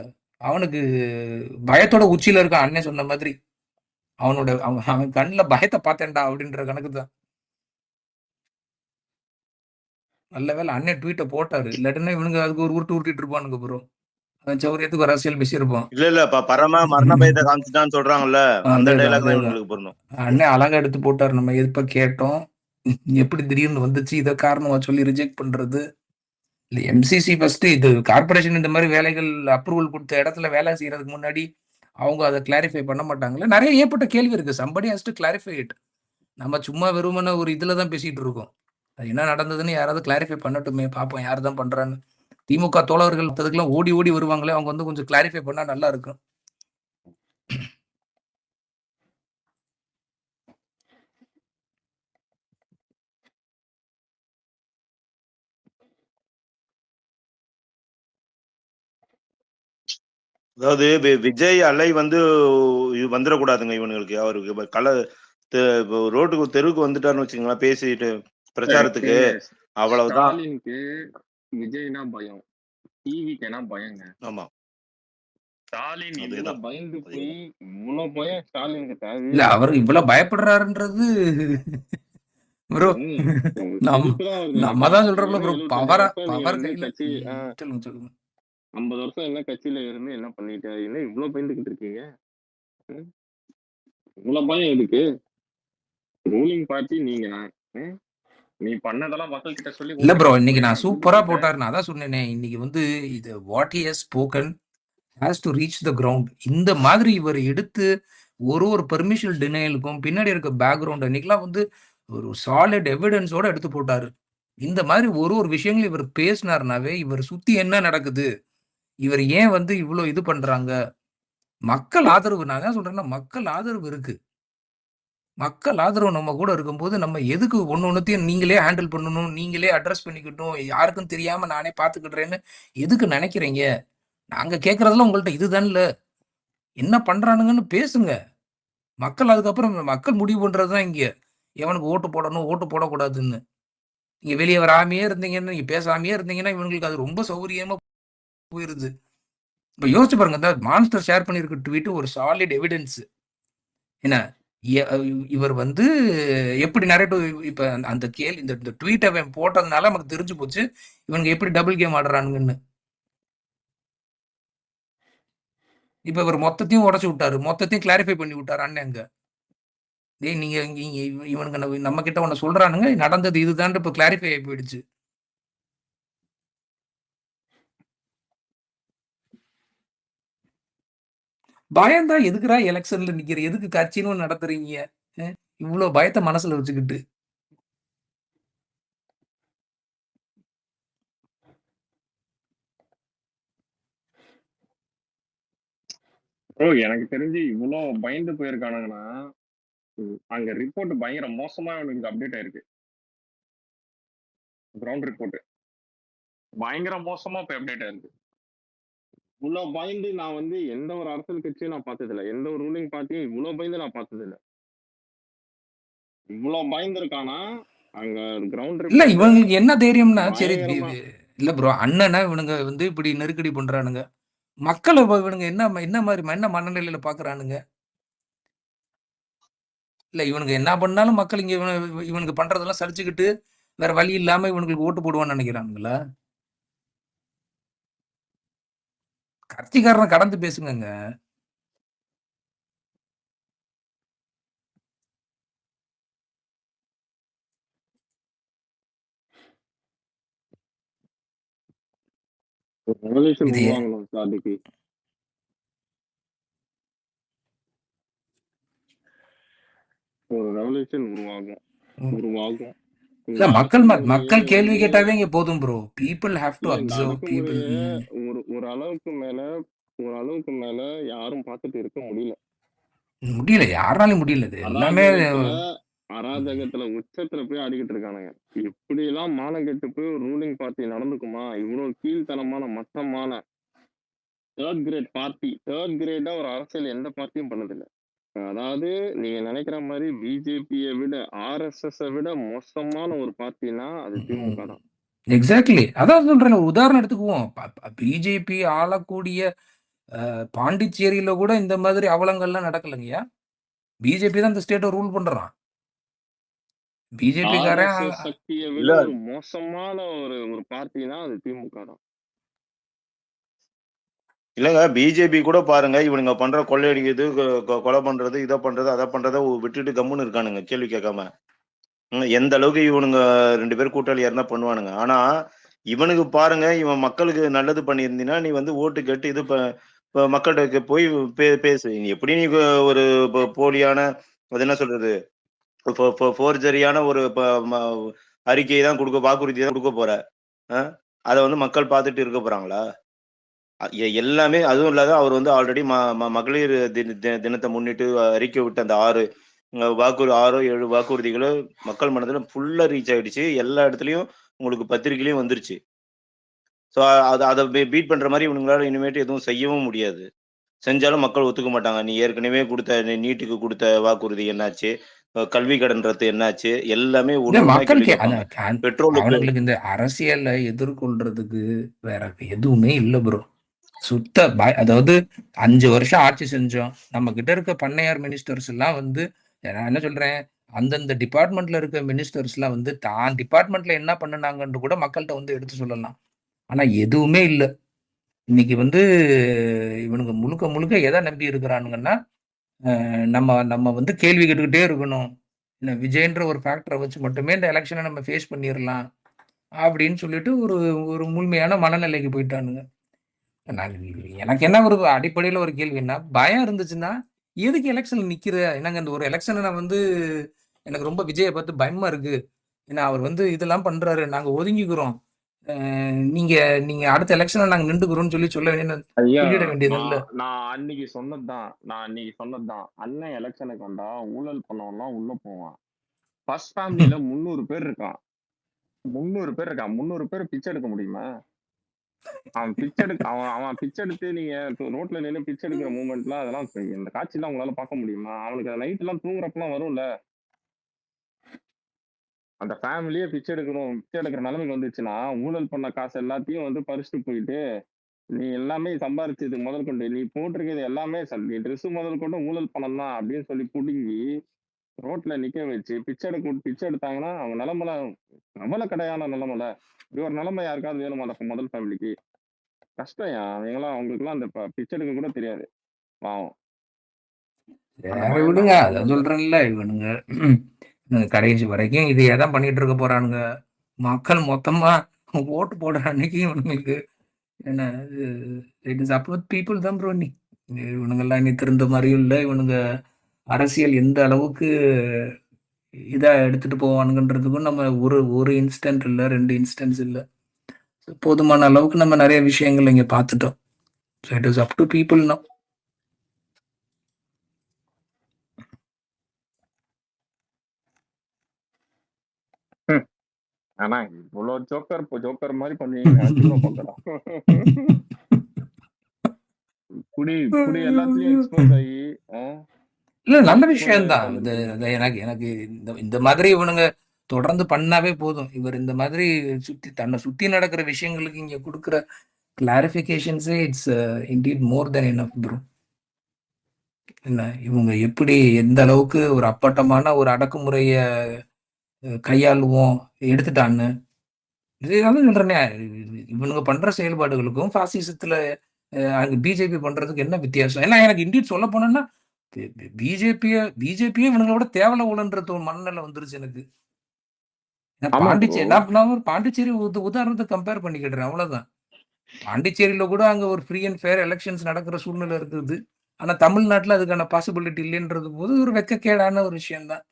அவனுக்கு பயத்தோட உச்சியில இருக்கான். அண்ணன் சொன்ன மாதிரி அவன் கண்ணில் பயத்தை பார்த்தேன்டா அப்படின்ற கணக்கு தான். நல்ல வேலை அண்ணன் ட்வீட்டை போட்டாரு, இல்லாட்டினா இவனுங்க அதுக்கு ஒரு உருட்டு உருட்டிட்டு இருப்பானுங்க ப்ரோ. அவன் சௌரியத்துக்கு ஒரு அரசியல் பேசியிருப்பான். இல்ல பரம மரண பயத்தை காமிச்சுட்டான்னு சொல்றாங்கல்ல, அந்த டைலாக் தான் இவங்களுக்கு பொருந்தும். அண்ணன் அழகா எடுத்து போட்டாரு. நம்ம எப்ப கேட்டோம், எப்படி திடீர்னு வந்துச்சு, இதை காரணமா சொல்லி ரிஜெக்ட் பண்றது. இல்லை எம்சிசி ஃபர்ஸ்ட் இது கார்பரேஷன் இந்த மாதிரி வேலைகள் அப்ரூவல் கொடுத்த இடத்துல வேலை செய்யறதுக்கு முன்னாடி அவங்க அதை கிளாரிஃபை பண்ண மாட்டாங்களே. நிறைய ஏற்பட்ட கேள்வி இருக்கு. Somebody has to clarify it. நம்ம சும்மா வெறுமன ஒரு இதுல தான் பேசிட்டு இருக்கோம். அது என்ன நடந்ததுன்னு யாராவது கிளாரிஃபை பண்ணட்டுமே, பார்ப்போம் யார் தான் பண்றான்னு. திமுக தோழர்கள் மற்றதுக்கெல்லாம் ஓடி ஓடி வருவாங்களே, அவங்க வந்து கொஞ்சம் கிளாரிஃபை பண்ணா நல்லா இருக்கும். அதாவது விஜய் அலை வந்து வந்துடக்கூடாதுங்க இவனுங்களுக்கு. அவருக்கு ரோட்டுக்கு தெருவுக்கு வந்துட்டாருன்னு வச்சுங்களேன், பேசிட்டு பிரச்சாரத்துக்கு, அவ்வளவுதான். விஜய்னா பயம், டிவிக்குனா பயங்க. ஆமா, ஸ்டாலின் இவ்வளவு பயந்து போய் இவ்வளவு பயம் ஸ்டாலினுக்கு தேவை இல்ல. அவர் இவ்வளவு பயப்படுறாருன்றது ப்ரோ நம்ம தான் சொல்றோம்ல ப்ரோ. பவர் சொல்லுங்க 50 வருஷம் என்ன கட்சியில இருந்து என்ன பண்ணிட்டு என்ன இவ்வளவு பயந்துகிட்டு இருக்கீங்க? இவ்வளவு பயம் எதுக்கு? ரூலிங் பார்ட்டி நீங்க, நீ பண்ணதெல்லாம் மக்கள் கிட்ட சொல்லி இல்ல ப்ரோ. இன்னைக்கு நான் சூப்பரா போட்டாரு. நான் அதான் சொன்னேனே, இன்னைக்கு வந்து இது what he has spoken has to reach the ground. இந்த மாதிரி இவர் எடுத்து ஒரு பெர்மிஷன் டினையலுக்கும் பின்னாடி இருக்க பேக்ரவுண்ட் இன்னைக்கெல்லாம் வந்து ஒரு சாலிட் எவிடன்ஸோட எடுத்து போட்டாரு. இந்த மாதிரி ஒரு விஷயங்கள் இவர் பேசினார்னாவே இவர் சுத்தி என்ன நடக்குது, இவர் ஏன் வந்து இவ்வளவு இது பண்றாங்க, மக்கள் ஆதரவு. நான் தான் சொல்றேன்னா மக்கள் ஆதரவு இருக்கு. மக்கள் ஆதரவு நம்ம கூட இருக்கும்போது நம்ம எதுக்கு ஒன்னொன்னுத்தையும் நீங்களே ஹேண்டில் பண்ணணும், நீங்களே அட்ரஸ் பண்ணிக்கிட்டும், யாருக்கும் தெரியாம நானே பார்த்துக்கிடுறேன்னு எதுக்கு நினைக்கிறீங்க? நாங்க கேட்கறதெல்லாம் உங்கள்ட்ட இதுதான்ல. என்ன பண்றானுங்கன்னு பேசுங்க. மக்கள் அதுக்கப்புறம் மக்கள் முடிவு பண்றது தான் இங்க. எவனுக்கு ஓட்டு போடணும், ஓட்டு போடக்கூடாதுன்னு. நீங்க வெளிய வராமயே இருந்தீங்கன்னு, நீங்க பேசாமயே இருந்தீங்கன்னா, இவங்களுக்கு அது ரொம்ப சௌகரியமா போயிருது. இப்ப யோசிச்சு பாருங்க. இந்த மான்ஸ்டர் ஷேர் பண்ணியிருக்க ட்வீட் ஒரு சாலிட் எவிடன்ஸ். என்ன? எ இவர் வந்து எப்படி நரேட்டிவ் இப்ப அந்த கேள்வி இந்த இந்த ட்வீட் அவன் போட்டதுனால நமக்கு தெரிஞ்சு போச்சு. இவனுங்க எப்படி டபுள் கேம் ஆடுறானுங்கன்னு. இப்ப இவர் மொத்தத்தையும் உடைச்சு விட்டாரு. மொத்தத்தையும் கிளாரிஃபை பண்ணி விட்டாரு அண்ணன் அங்க. டேய் நீங்க இங்க இவனுங்க நம்ம கிட்ட ஒண்ணு சொல்றானுங்க. நடந்தது இதுதான்ட்டு இப்ப கிளாரிஃபை ஆயி போயிடுச்சு. பயம் தான் எதுக்குடா எலெக்ஷன்ல நிக்கிற? எதுக்கு கட்சின்னு ஒண்ணு நடத்துறீங்க? இவ்ளோ பயத்த மனசுல வச்சுக்கிட்டு. ப்ரோ எனக்கு தெரிஞ்சு இவ்வளோ பயந்து போயிருக்கானுங்கன்னா அங்க ரிப்போர்ட் பயங்கர மோசமா எனக்கு அப்டேட் ஆயிருக்கு. கிரவுண்ட் ரிப்போர்ட் பயங்கர மோசமா இப்ப அப்டேட் ஆயிருக்கு. இவ்வளவு பயந்து நான் வந்து எந்த ஒரு அரசியல் கட்சியும் நான் பார்த்தது இல்ல. எந்த ஒரு ரூலிங் பார்ட்டியும் இவ்வளவு பயந்து நான் பார்த்தது இல்ல. இவ்வளவு பயந்துருக்கானா அங்க கிரவுண்ட் இல்ல ரிப்போர்ட் இவங்களுக்கு என்ன தைரியம்னா, சரி பயங்கரமா இல்ல ப்ரோ அண்ணனை இவனுங்க வந்து இப்படி நெருக்கடி பண்றானுங்க. மக்கள் இவனுங்க என்ன மாதிரி என்ன மனநிலையில பாக்குறானுங்க? இல்ல இவனுங்க என்ன பண்ணாலும் மக்கள் இங்க இவனுக்கு பண்றதெல்லாம் சலிச்சுக்கிட்டு வேற வழி இல்லாம இவனுங்களுக்கு ஓட்டு போடுவான்னு நினைக்கிறானுங்களா? கட்சிக்காரனை கடந்து பேசுங்கங்க. ஒரு ரெவல்யூஷன் இது உருவாங்கணும் சாதிக்கு. ஒரு ரெவல்யூஷன் உருவாகும் உருவாகும். இல்ல இந்த மக்கள் அடக்குமுறையே மக்கள் கேள்வி வந்து கேட்டாவே இங்க போதும் ப்ரோ. பீப்புள் ஹேவ் டு இல்ல இந்த அப்சர்வ் பீப்புள். அடக்குமுறைய ஒரு அளவுக்கு மேல யாரும் பார்த்துட்டு இருக்க முடியல. முடியல, யாராலையும் முடியல. இது எல்லாமே அராஜகத்துல உச்சத்துல போய் ஆடிக்கிட்டு இருக்கானுங்க. இப்படி எல்லாம் மானம் கெட்டு போய் ஒரு ரூலிங் பார்ட்டி நடந்துக்குமா? இவ்வளவு கீழ்த்தனமான மட்டமான தேர்ட் கிரேடா ஒரு அரசியல் எந்த பார்ட்டியும் பண்ணதில்ல. அதாவது நீங்க நினைக்கிற மாதிரி பிஜேபியை விட ஆர்எஸ்எஸ் விட மோசமான ஒரு பார்ட்டினா அது திமுக தான். எக்ஸாக்ட்லி அதான் சொல்றேன். ஒரு உதாரணம் எடுத்துக்குவோம். பிஜேபி ஆளக்கூடிய பாண்டிச்சேரியில கூட இந்த மாதிரி அவலங்கள்லாம் நடக்கலைங்கய்யா. பிஜேபி தான் இந்த ஸ்டேட்டை ரூல் பண்றான். பிஜேபிக்காரன் ஆர்எஸ்எஸ் சக்தியை விட இல்ல ஒரு மோசமான ஒரு பார்ட்டினா அது திமுக தான். இல்லங்க பிஜேபி கூட பாருங்க, இவனுங்க பண்ற கொள்ளையடிக்கிறது, கொலை பண்றது, இதை பண்றது, அதை பண்றதை விட்டுட்டு கம்முன்னு இருக்கானுங்க கேள்வி கேட்காம. எந்த அளவுக்கு இவனுங்க 2 பேரும் கூட்டாளியா இருந்தா பண்ணுவானுங்க. ஆனா இவனுக்கு பாருங்க, இவன் மக்களுக்கு நல்லது பண்ணியிருந்தீன்னா நீ வந்து ஓட்டு கேட்டு இது மக்கள்கிட்ட போய் பேசு. நீ எப்படி நீ ஒரு போலியான அது என்ன சொல்றது போர்ஜரியான ஒரு அறிக்கையை தான் வாக்குறுதி தான் கொடுக்க போற. அதை வந்து மக்கள் பார்த்துட்டு இருக்க போறாங்களா? எல்லாமே அதுவும் இல்லாத அவர் வந்து ஆல்ரெடி மகளிர் தினத்தை முன்னிட்டு அறிக்கை விட்ட அந்த 6 7 வாக்குறுதிகளும் மக்கள் மனதில் ஃபுல்லா ரீச் ஆயிடுச்சு. எல்லா இடத்துலயும் உங்களுக்கு பத்திரிகையிலயும் வந்துருச்சு. ஸோ அதை பீட் பண்ற மாதிரி இவங்களால இனிமேட்டு எதுவும் செய்யவும் முடியாது. செஞ்சாலும் மக்கள் ஒத்துக்க மாட்டாங்க. நீ ஏற்கனவே கொடுத்த நீட்டுக்கு கொடுத்த வாக்குறுதி என்னாச்சு? கல்வி கடன் ரத்து என்னாச்சு? எல்லாமே மக்கள் பெட்ரோலுக்கு அவனுங்களுக்கு இந்த அரசியலை எதிர்கொள்றதுக்கு வேற எதுவுமே இல்லை ப்ரோ. சுத்த அதாவது 5 வருஷம் ஆட்சி செஞ்சோம். நம்ம கிட்ட இருக்க பண்ணையார் மினிஸ்டர்ஸ் எல்லாம் வந்து நான் என்ன சொல்றேன், அந்தந்த டிபார்ட்மெண்ட்ல இருக்க மினிஸ்டர்ஸ் எல்லாம் வந்து தான் டிபார்ட்மெண்ட்ல என்ன பண்ணுனாங்கன்னு கூட மக்கள்கிட்ட வந்து எடுத்து சொல்லலாம். ஆனா எதுவுமே இல்லை. இன்னைக்கு வந்து இவனுங்க முழுக்க முழுக்க எதை நம்பி இருக்கிறானுங்கன்னா, நம்ம வந்து கேள்வி கேட்டுக்கிட்டே இருக்கணும். இல்லை விஜய்ன்ற ஒரு ஃபேக்டரை வச்சு மட்டுமே இந்த எலெக்ஷனை நம்ம ஃபேஸ் பண்ணிடலாம் அப்படின்னு சொல்லிட்டு ஒரு ஒரு முழுமையான மனநிலைக்கு போயிட்டானுங்க. எனக்கு என்ன ஒரு அடிப்படையில் ஒரு கேள்வின்னா, பயம் இருந்துச்சுன்னா எதுக்கு எலெக்ஷன்ல நிக்கிற? என்னங்க இந்த ஒரு எலெக்ஷனை நான் வந்து எனக்கு ரொம்ப விஜயை பார்த்து பயமா இருக்கு. ஏன்னா அவர் வந்து இதெல்லாம் பண்றாரு, நாங்க ஒதுங்கிக்கிறோம். நீங்க நீங்க அடுத்த எலெக்ஷன்ல நாங்க நின்றுக்கிறோம்னு சொல்ல வேண்டிய ஐயா சொல்லிட வேண்டியது இல்ல. நான் அன்னைக்கு சொன்னதுதான் அண்ணன் எலெக்ஷனுக்கு வந்தா ஊழல் பண்ணவன்லாம் உள்ள போவான். ஃபர்ஸ்ட் ஃபேமிலியில 300 பேர் இருக்கான். 300 பேர் பிச்சை எடுக்க முடியுமா? அவன் பிச்சை எடுத்து நீங்க ரோட்ல நின்று பிச்சை எடுக்கிற மூமெண்ட்லாம் அதெல்லாம் இந்த காட்சிலாம் உங்களால பார்க்க முடியுமா? அவனுக்கு நைட் எல்லாம் தூங்குறப்பெல்லாம் வரும்ல. அந்த ஃபேமிலியே பிச்சை எடுக்கிற நிலைமைக்கு வந்துச்சுன்னா ஊழல் பண்ண காசு எல்லாத்தையும் வந்து பறிச்சுட்டு போயிட்டு நீ எல்லாமே சம்பாரிச்சது முதல் கொண்டு நீ போட்டிருக்கிறது எல்லாமே நீ ட்ரெஸ் முதல் கொண்டு ஊழல் பணம் தான் அப்படின்னு சொல்லி புடுங்கி ரோட்ல நிக்க வச்சு பிச்சை எடுத்தாங்கன்னா அவங்க நிலைமைல கவலைக்கடையான நிலைமைல இப்படி ஒரு நிலைமை யாருக்காவது வேணுமா அந்த முதல் ஃபேமிலிக்கு? கஷ்டம் அவங்களுக்குலாம் அந்த பிச்சை எடுக்க கூட தெரியாது பாவம். அந்த சரி பயம் விடுங்க, தான் அதான் அவங்களுக்கு. சொல்றேன்ல இவனுங்க கடைசி வரைக்கும் இதையே தான் பண்ணிட்டு இருக்க போறானுங்க. மக்கள் மொத்தமா ஓட்டு போடுற அன்னைக்கு இவனுங்களுக்கு என்ன it is up with people தான் ப்ரோ. நீ இவனுங்கெல்லாம் இனி திருந்த மாதிரியும் இல்லை. இவனுங்க அரசியல் எந்த அளவுக்கு இதா எடுத்துட்டு போவானுங்கன்றதுக்கும் நம்ம ஒரு இன்ஸ்டன்ட் இல்லை, 2 இன்ஸ்டன்ஸ் இல்லை, போதுமான அளவுக்கு நம்ம நிறைய விஷயங்கள் இங்க பார்த்துட்டோம். So it is up to people know. ஆனா இவ்வளவு ஜோக்கர் மாதிரி பண்ணுவீங்க அசிங்கமா பார்க்கலாம். குடி எல்லாத்துலயும் எக்ஸ்போஸ் ஆகி இல்ல நல்ல விஷயம்தான் எனக்கு எனக்கு இந்த மாதிரி இவனுங்க தொடர்ந்து பண்ணாவே போதும். இவர் இந்த மாதிரி தன்னை சுத்தி நடக்கிற விஷயங்களுக்கு இங்க கொடுக்குற கிளாரிபிகேஷன்ஸே it's indeed more than enough bro. என்ன இவங்க எப்படி எந்த அளவுக்கு ஒரு அப்பட்டமான ஒரு அடக்குமுறைய கையாளுவோம் எடுத்துட்டான்னு இதுதான் சொல்றேனே. இவனுங்க பண்ற செயல்பாடுகளுக்கும் பாசிசத்துல பிஜேபி பண்றதுக்கு என்ன வித்தியாசம்? ஏன்னா எனக்கு இண்டீட் சொல்ல போனேன்னா பிஜேபியே இவனுங்களோட தேவலை உலன்றது ஒரு மனநிலை வந்துருச்சு எனக்கு. பாண்டிச்சேரி நான் ஒரு பாண்டிச்சேரி உதாரணத்தை கம்பேர் பண்ணிக்கிடுறேன், அவ்வளவுதான். பாண்டிச்சேரியில கூட அங்க ஒரு ஃப்ரீ அண்ட் ஃபேர் எலெக்ஷன்ஸ் நடக்கிற சூழ்நிலை இருக்குது. ஆனா தமிழ்நாட்டுல அதுக்கான பாசிபிலிட்டி இல்லைன்றது போது ஒரு வெக்கக்கேடான ஒரு விஷயம் தான்.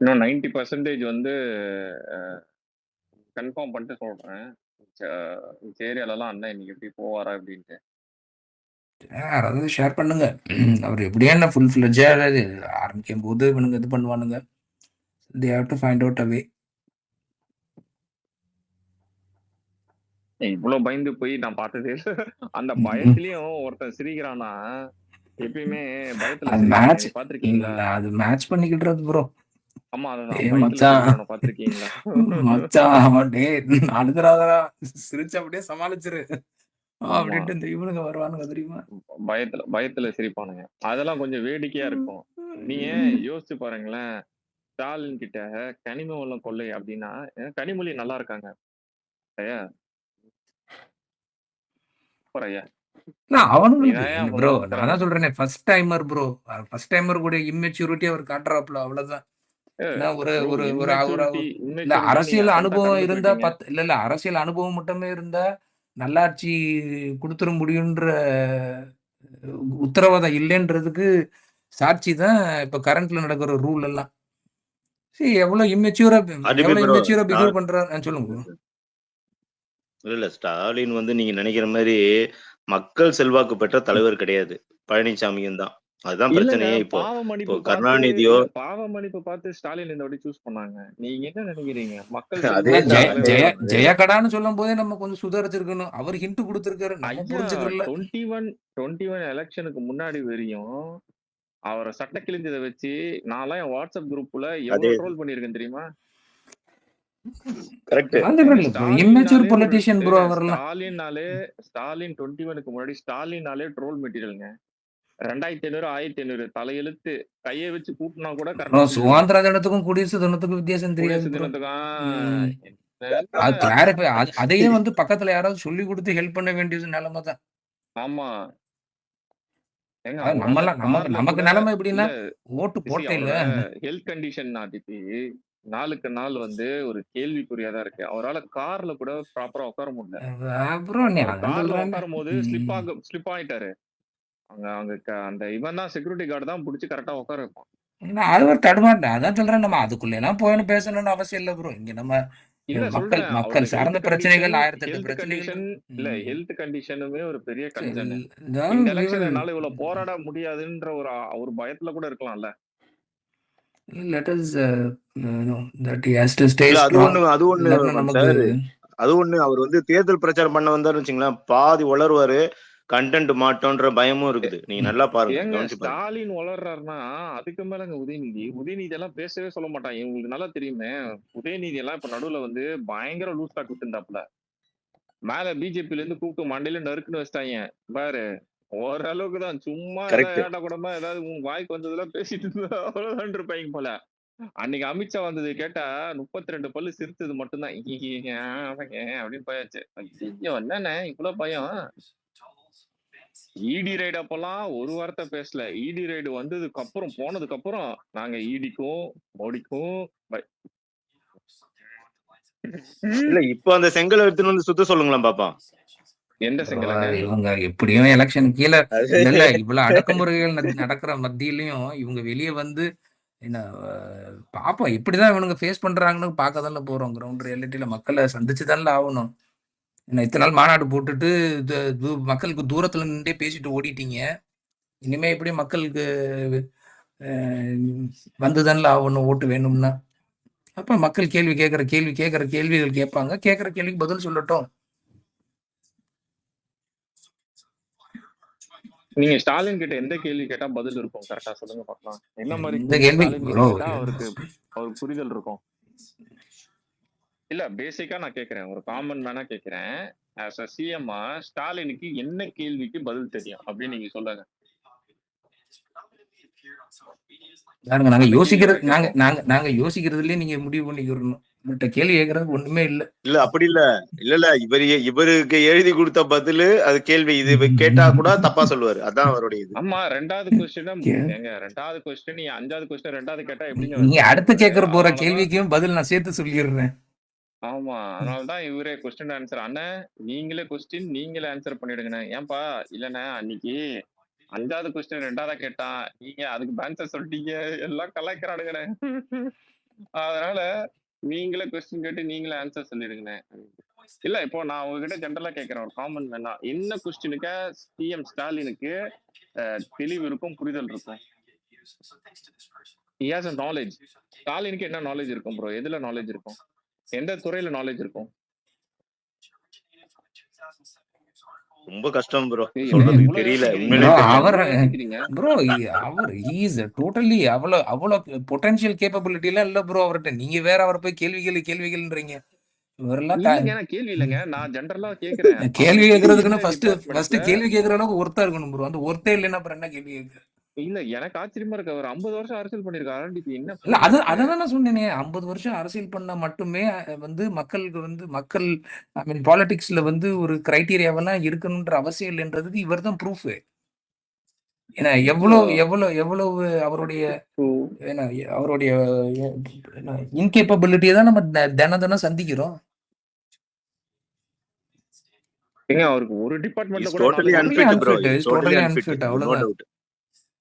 இன்னும் 90% வந்து கன்ஃபார்ம் பண்ணிட்டு சொல்றேன். ஏரியாலலாம் அண்ணன் இன்னைக்கு எப்படி போவாரா அப்படின்ட்டு யாராவது ஷேர் பண்ணுங்க. அவர் எப்படியா என்ன ஃபுல் ஃபிளட்ஜா ஆரம்பிக்கும் போது இவனுங்க இது பண்ணுவானுங்க. they have to find out a way. இவ்வளவு பயந்து போய் நான் பார்த்ததே அந்த பயத்திலயும் ஒருத்தன் சிரிக்கிறானா எப்பயுமே பயத்துல மேட்ச் பாத்திருக்கீங்களா? அது மேட்ச் பண்ணிக்கிட்டுறது ப்ரோ. ஆமா மச்சான் பாத்திருக்கீங்களா? மச்சான் டே அழுதுறாதரா சிரிச்சு அப்படியே சமாளிச்சிரு அப்படின்ட்டு இந்த இவனுங்க வருவானுங்க தெரியுமா? பயத்துல சிரிப்பானுங்க. அதெல்லாம் கொஞ்சம் வேடிக்கையா இருக்கும். நீங்க யோசிச்சு பாருங்களேன், ஸ்டாலின் கிட்ட கனிம வளம் கொள்ளை அப்படின்னா கனிமொழி நல்லா இருக்காங்க ஐயா. அவனுங்களுக்கு ப்ரோ நான் தான் சொல்றேனே first timer bro. First timer கூட இம்மெச்சூரிட்டி அவர் காட்டுறாப்புல, அவ்வளவுதான். இல்ல அரசியல் அனுபவம் இருந்தா இல்ல அரசியல் அனுபவம் மட்டுமே இருந்தா நல்லாட்சி கொடுத்துட முடியுன்ற உத்தரவாதம் இல்லைன்றதுக்கு சாட்சி தான் இப்ப கரண்ட்ல நடக்கிற ரூல் எல்லாம். எவ்வளவு இம்மெச்சூரா பிஹேவ் பண்றாரு சொல்லுங்க. இல்ல ஸ்டாலின் வந்து நீங்க நினைக்கிற மாதிரி மக்கள் செல்வாக்கு பெற்ற தலைவர் கிடையாது. பழனிசாமியும் தான். அதுதான் பிரச்சனையே. இப்போ கருணாநிதியோ பாவமணிப்பு பார்த்து ஸ்டாலின் இந்த வாட்டி சூஸ் பண்ணாங்க. நீங்க என்ன நினைக்கிறீங்க? மக்கள் ஜெயகடான்னு சொல்லும் போதே நம்ம கொஞ்சம் சுதாரிச்சிருக்கணும். அவர் ஹிண்ட் கொடுத்திருக்காரு, நம்ம புரிஞ்சுக்கல. 21 எலெக்ஷனுக்கு முன்னாடி வரையும் அவரை சட்ட கிழிஞ்சதை வச்சு நான்லாம் என் வாட்ஸ்அப் குரூப்ல எவ்வளவு ட்ரோல் பண்ணிருக்கேன் தெரியுமா? ஸ்டாலின் 21க்கு முன்னாடி ஸ்டாலினாலே ட்ரோல் மெட்டீரியல்ங்க. 2500 1500 தலையெழுத்து கையை வச்சு கூட்டினா கூட சுகாந்திர தினத்துக்கும் குடியரசு தினத்துக்கும் வித்தியாசம் தெரியாது. அதையே வந்து பக்கத்துல யாராவது சொல்லி கொடுத்து ஹெல்ப் பண்ண வேண்டியது நிலைமை தான். ஆமா நமக்கு நிலைமை எப்படின்னா ஓட்டு போட்டே இல்ல ஹெல்த் கண்டிஷன் நாளுக்கு நாள் வந்து ஒரு கேள்விக்குறியா தான் இருக்கு. அவரால கார்ல கூட ப்ராப்பரா உட்கார முடியல. அப்புறம் நீ அவர் அதான் கார்ல சொல்றேன்ல. உட்காரும்போது ஸ்லிப் ஆயிட்டாரு. அங்க அங்க அந்த இவன் தான் செக்யூரிட்டி கார்டு தான் புடிச்சு கரெக்டா உட்கார வைப்பான். அது ஒரு தடுமாட்டம். அதான் சொல்றேன், நம்ம அதுக்குள்ள எல்லாம் போயின்னு பேசணும்னு அவசியம் இல்லை ப்ரோ. இங்க நம்ம இல்ல மக்கள் சொல்றேன். மக்கள் அவரோட சார்ந்த பிரச்சனைகள் 1008 பிரச்சனைகள். ஹெல்த் கண்டிஷனுமே ஒரு பெரிய கன்சர்ன். இதான் இந்த எலெக்ஷன் என்னால இவ்வளவு போராட முடியாதுன்ற ஒரு பயத்துல கூட இருக்கலாம்ல. let us that he has to stay இல்ல அது strong. ஒண்ணு இல்லைன்னா நமக்கு சார், அது ஒண்ணு. அவர் வந்து தேர்தல் பிரச்சாரம் பண்ண வந்தாருன்னு வச்சுங்களேன், பாதி வளருவாரு, கண்டென்ட் மாட்டோன்ற பயமும் இருக்குது. நீங்க நல்லா பாருங்க, ஏங்க கவனிச்சு பாருங்க. ஸ்டாலின் வளர்றாருன்னா அதுக்கு மேலங்க உதயநிதி எல்லாம் பேசவே சொல்ல மாட்டான். இவங்களுக்கு நல்லா தெரியுமே. உதயநிதி எல்லாம் இப்ப நடுவுல வந்து பயங்கர லூஸ் டாக் விட்டுருந்தாப்புல. மேல பிஜேபில இருந்து கூப்பிட்டு மண்டையில நறுக்குன்னு வச்சிட்டாங்க பாரு. ஓரளவுக்கு தான் சும்மா கரெக்ட். ஏடா கூடமா ஏதாவது உன் வாய்க்கு வந்ததெல்லாம் பேசிட்டு இருந்தா அவ்வளவுதான் இருப்பாங்க போல. அன்னைக்கு அமித்ஷா வந்தது கேட்டா 32 பல்லு சிரித்தது மட்டும்தான் அப்படின்னு போயாச்சு. ஐயோ என்னண்ணே இவ்வளவு பயம். இடி ரைடு அப்பெல்லாம் ஒரு வார்த்தை பேசல. இடி ரைடு வந்ததுக்கு அப்புறம் போனதுக்கு அப்புறம் நாங்க இடிக்கும் மோடிக்கும் இல்ல இப்ப அந்த செங்கல் எடுத்துன்னு வந்து சுத்த சொல்லுங்களேன் பாப்பா. எந்த செங்கலங்க? இவங்க எப்படியும் எலெக்ஷன் கீழே இல்ல இவ்வளவு அடக்குமுறைகள் நடக்கிற மத்தியிலயும் இவங்க வெளியே வந்து என்ன பாப்போம் எப்படிதான் இவனுங்க ஃபேஸ் பண்றாங்கன்னு பார்க்க தானே போறோம். கிரவுண்ட் ரியாலிட்டியில மக்களை சந்திச்சு தானே ஆகணும். என்ன இத்தனை நாள் மாநாடு போட்டுட்டு மக்களுக்கு தூரத்துல நின்றே பேசிட்டு ஓடிட்டீங்க. இனிமே எப்படி மக்களுக்கு வந்துதானே ஆகணும் ஓட்டு வேணும்னா. அப்ப மக்கள் கேட்கிற கேள்விகள் கேட்பாங்க. கேட்கிற கேள்விக்கு பதில் சொல்லட்டும். நீங்க ஸ்டாலின் கிட்ட எந்த கேள்வி கேட்டா பதில் இருக்கும் கரெக்டா சொல்லுங்க பார்க்கலாம். என்ன மாதிரி இந்த கேள்வி ஸ்டாலின் கிட்ட கேட்டா அவருக்கு புரிதல் இருக்கும்? இல்ல பேசிக்கா நான் கேக்குறேன், ஒரு காமன் மேனா கேக்குறேன். ஆஸ் அ சிஎம்மா ஸ்டாலினுக்கு என்ன கேள்விக்கு பதில் தெரியும் அப்படின்னு நீங்க சொல்லுங்க. நாங்க யோசிக்கிறதுலயே நீங்க முடிவு பண்ணிக்கிறணும். கேள்வி கேட்கறது ஒண்ணுமே இல்ல. இல்ல அப்படி இல்ல. இல்ல இவருக்கு எழுதி கொடுத்த பதிலு அது கேள்வி. இது கேட்டா கூட தப்பா சொல்லுவாரு. அதான் அவருடைய இது. ஆமா. ரெண்டாவது கொஸ்டின் நீ 5வது கொஸ்டின் 2வது கேட்டா எப்படி நீங்க அடுத்து கேட்கற போற கேள்விக்கும் பதில் நான் சேர்த்து சொல்லிடுறேன். ஆமா. அதனாலதான் இவரே கொஸ்டின் ஆன்சர். அண்ணா நீங்களே கொஸ்டின் நீங்களே ஆன்சர் பண்ணிடுங்கண்ணே. ஏன்பா இல்லண்ணே அன்னைக்கு 5வது கொஸ்டின் 2வதா கேட்டான், நீங்க அதுக்கு ஆன்சர் சொல்லிட்டீங்க, எல்லாம் கலாய்க்கிறானுங்கண்ணே. அதனால நீங்களே கொஸ்டின் கேட்டு நீங்களே ஆன்சர் சொல்லிடுங்கண்ணே. இல்ல இப்போ நான் உங்ககிட்ட ஜென்ரலா கேட்கிறேன், ஒரு காமன் மேனா என்ன கொஸ்டினுக்கு சிஎம் ஸ்டாலினுக்கு தெளிவு இருக்கும், புரிதல் இருக்கும்? he has a knowledge. ஸ்டாலினுக்கு என்ன நாலேஜ் இருக்கும் ப்ரோ? எதுல நாலேஜ் இருக்கும்? எந்த துறையில நாலேஜ் இருக்கும்? ரொம்ப கஷ்டம் ப்ரோ, சொல்றது தெரியல. டோட்டலி அவ்வளவு பொட்டன்ஷியல் கேப்பபிலிட்டி எல்லாம் இல்ல ப்ரோ அவர்கிட்ட. நீங்க வேற அவரை போய் கேள்விகள்ன்றீங்க. கேள்வி இல்லைங்க, நான் ஜெனரலா கேக்குறேன். கேள்வி கேட்கறதுக்குன்னு ஃபர்ஸ்ட் கேள்வி கேட்கற அளவுக்கு ஒருத்தா இருக்கணும் ப்ரோ. அந்த ஒருத்தே இல்லைன்னா அப்புறம் என்ன கேள்வி கேட்க? இல்ல எனக்கு ஆச்சரியமா இருக்கு. அவர் 50 வருஷம் அரசியல் பண்ணிருக்காரு. என்ன இல்ல அதான் நான் சொன்னேனே, 50 வருஷம் அரசியல் பண்ணா மட்டுமே வந்து மக்களுக்கு வந்து மக்கள் ஐ மீன் பாலிடிக்ஸ்ல வந்து ஒரு கிரைட்டீரியாவெல்லாம் இருக்கணும்ன்ற அவசியம் இல்லைன்றதுக்கு இவர் தான் ப்ரூஃப். ஏன்னா எவ்வளவு அவருடைய இன்கேப்பபிலிட்டியை தான் நம்ம தினம் சந்திக்கிறோம். அவருக்கு ஒரு டிபார்ட்மெண்ட்ல அவ்வளவுதான்.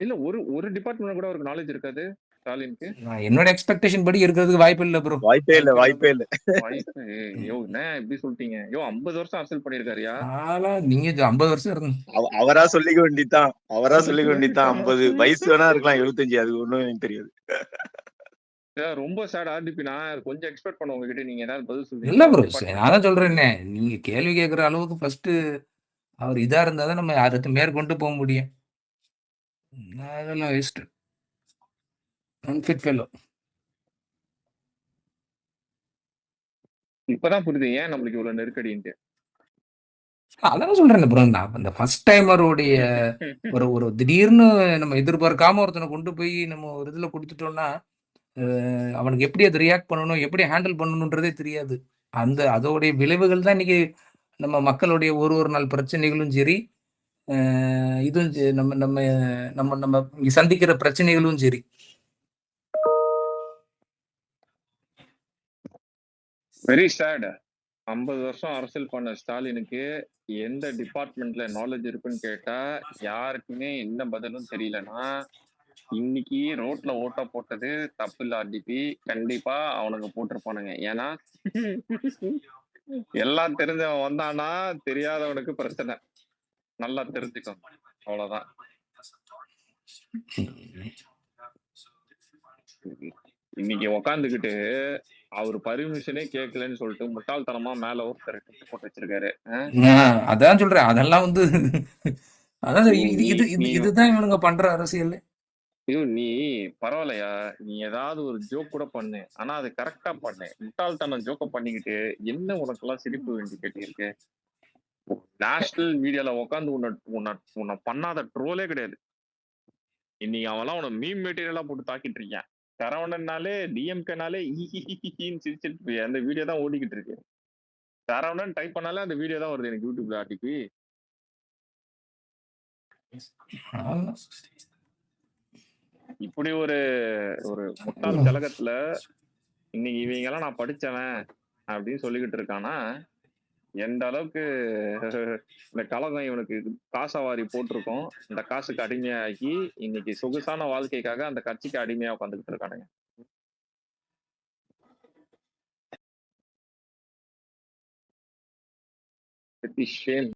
இல்ல ஒரு டிபார்ட்மெண்ட் கூட அவருக்கு நாலேஜ் இருக்காது ஸ்டாலினுக்கு. என்னோட எக்ஸ்பெக்டேஷன் படி இருக்கிறதுக்கு வாய்ப்பு இல்ல ப்ரோ. வாய்ப்பே இல்ல. யோ என்ன இப்படி சொல்லிட்டீங்க? யோ 50 வருஷம் அரசியல் பண்ணிருக்காருயா. நீங்க 50 வருஷம் இருக்கு அவரா சொல்லிக்க வேண்டித்தான் 50 வயசு வேணா இருக்கலாம், 75 அது ஒண்ணும் எனக்கு தெரியாது. ரொம்ப சேட் ஆர்டிபி. நான் கொஞ்சம் எக்ஸ்பெக்ட் பண்ண உங்ககிட்ட நீங்க ஏதாவது பதில் சொல்லுங்க. இல்ல ப்ரோ, நான் சொல்றேன் நீங்க கேள்வி கேட்கற அளவுக்கு ஃபர்ஸ்ட் அவர் இதா இருந்தாதான் நம்ம அடுத்து மேற்கொண்டு போக முடியும். அதெல்லாம் வேஸ்ட், அன்ஃபிட் ஃபெல்லோ. இப்பதான் புரியுது ஏன் நம்மளுக்கு இவ்வளவு நெருக்கடின்ட்டு. அதான் சொல்றேன் ப்ரோ, அந்த ஃபர்ஸ்ட் டைமருடைய ஒரு திடீர்னு நம்ம எதிர்பார்க்காம ஒருத்தனை கொண்டு போய் நம்ம ஒரு இதுல கொடுத்துட்டோம்னா அவனுக்கு எப்படி அதை ரியாக்ட் பண்ணணும், எப்படி ஹேண்டில் பண்ணணுன்றதே தெரியாது. அதோடைய விளைவுகள் தான் இன்னைக்கு நம்ம மக்களுடைய ஒரு நாள் பிரச்சனைகளும் சரி, இதுவும் நம்ம நம்ம நம்ம நம்ம சந்திக்கிற பிரச்சனைகளும் சரி. Very sad. 50 வருஷம் அரசியல் பண்ண ஸ்டாலினுக்கு எந்த டிபார்ட்மெண்ட்ல நாலேஜ் இருக்குன்னு கேட்டா யாருக்குமே என்ன பதிலும் தெரியலன்னா, இன்னைக்கு ரோட்ல ஓட்ட போட்டது தப்பு இல்ல ஆர்டிபி. கண்டிப்பா அவனுங்க போட்டிருப்பானுங்க. ஏன்னா எல்லாம் தெரிஞ்சவன் வந்தானா தெரியாதவனுக்கு பிரச்சனை. நல்லா தெரிஞ்சுக்கோங்க. அவ்வளவுதான். இன்னைக்கு உக்காந்துக்கிட்டு அவர் பர்மிஷனே கேட்கலன்னு சொல்லிட்டு முட்டாள்தனமா மேல ஒருத்தர் ட்விட் போட்டு வச்சிருக்காரு. அதான் சொல்றேன். அதெல்லாம் வந்து அதான் நீ இது நீ இது இது நீ இதுதான் இவனுங்க பண்ற அரசியல். ஐயோ, நீ பரவாயில்லையா, நீ ஏதாவது ஒரு ஜோக் கூட பண்ணு, ஆனா அது கரெக்டா பண்ணு. முட்டாள்தனம் ஜோக்க பண்ணிக்கிட்டு என்ன உனக்கு எல்லாம் சிரிப்பு வேண்டி கேட்டிருக்கு? நேஷனல் மீடியால உட்காந்து உன்னை உன்னை உன்னை பண்ணாத ட்ரோலே கிடையாது. இன்னைக்கு அவன்லாம் உன மீம் மெட்டீரியலா போட்டு தாக்கிட்டு இருக்கான். சரவணன்னாலே டிஎம்கேனாலே சிரிச்சிட்டு அந்த வீடியோ தான் ஓடிக்கிட்டு இருக்கு. சரவணன் டைப் பண்ணாலே அந்த வீடியோ தான் வருது எனக்கு யூடியூப்ல ஆர்டிபி. இப்படி ஒரு ஒரு முட்டாள் கழகத்துல இன்னைக்கு இவங்க எல்லாம் நான் படிச்சவன் அப்படின்னு சொல்லிக்கிட்டு இருக்கானா, எந்த அளவுக்கு இந்த கழகம் இவனுக்கு காசவாரி போட்டிருக்கோம். இந்த காசுக்கு அடிமையாகி இன்னைக்கு சொகுசான வாழ்க்கைக்காக அந்த கட்சிக்கு அடிமையா உட்காந்துக்கிட்டு இருக்கானுங்க. Shame.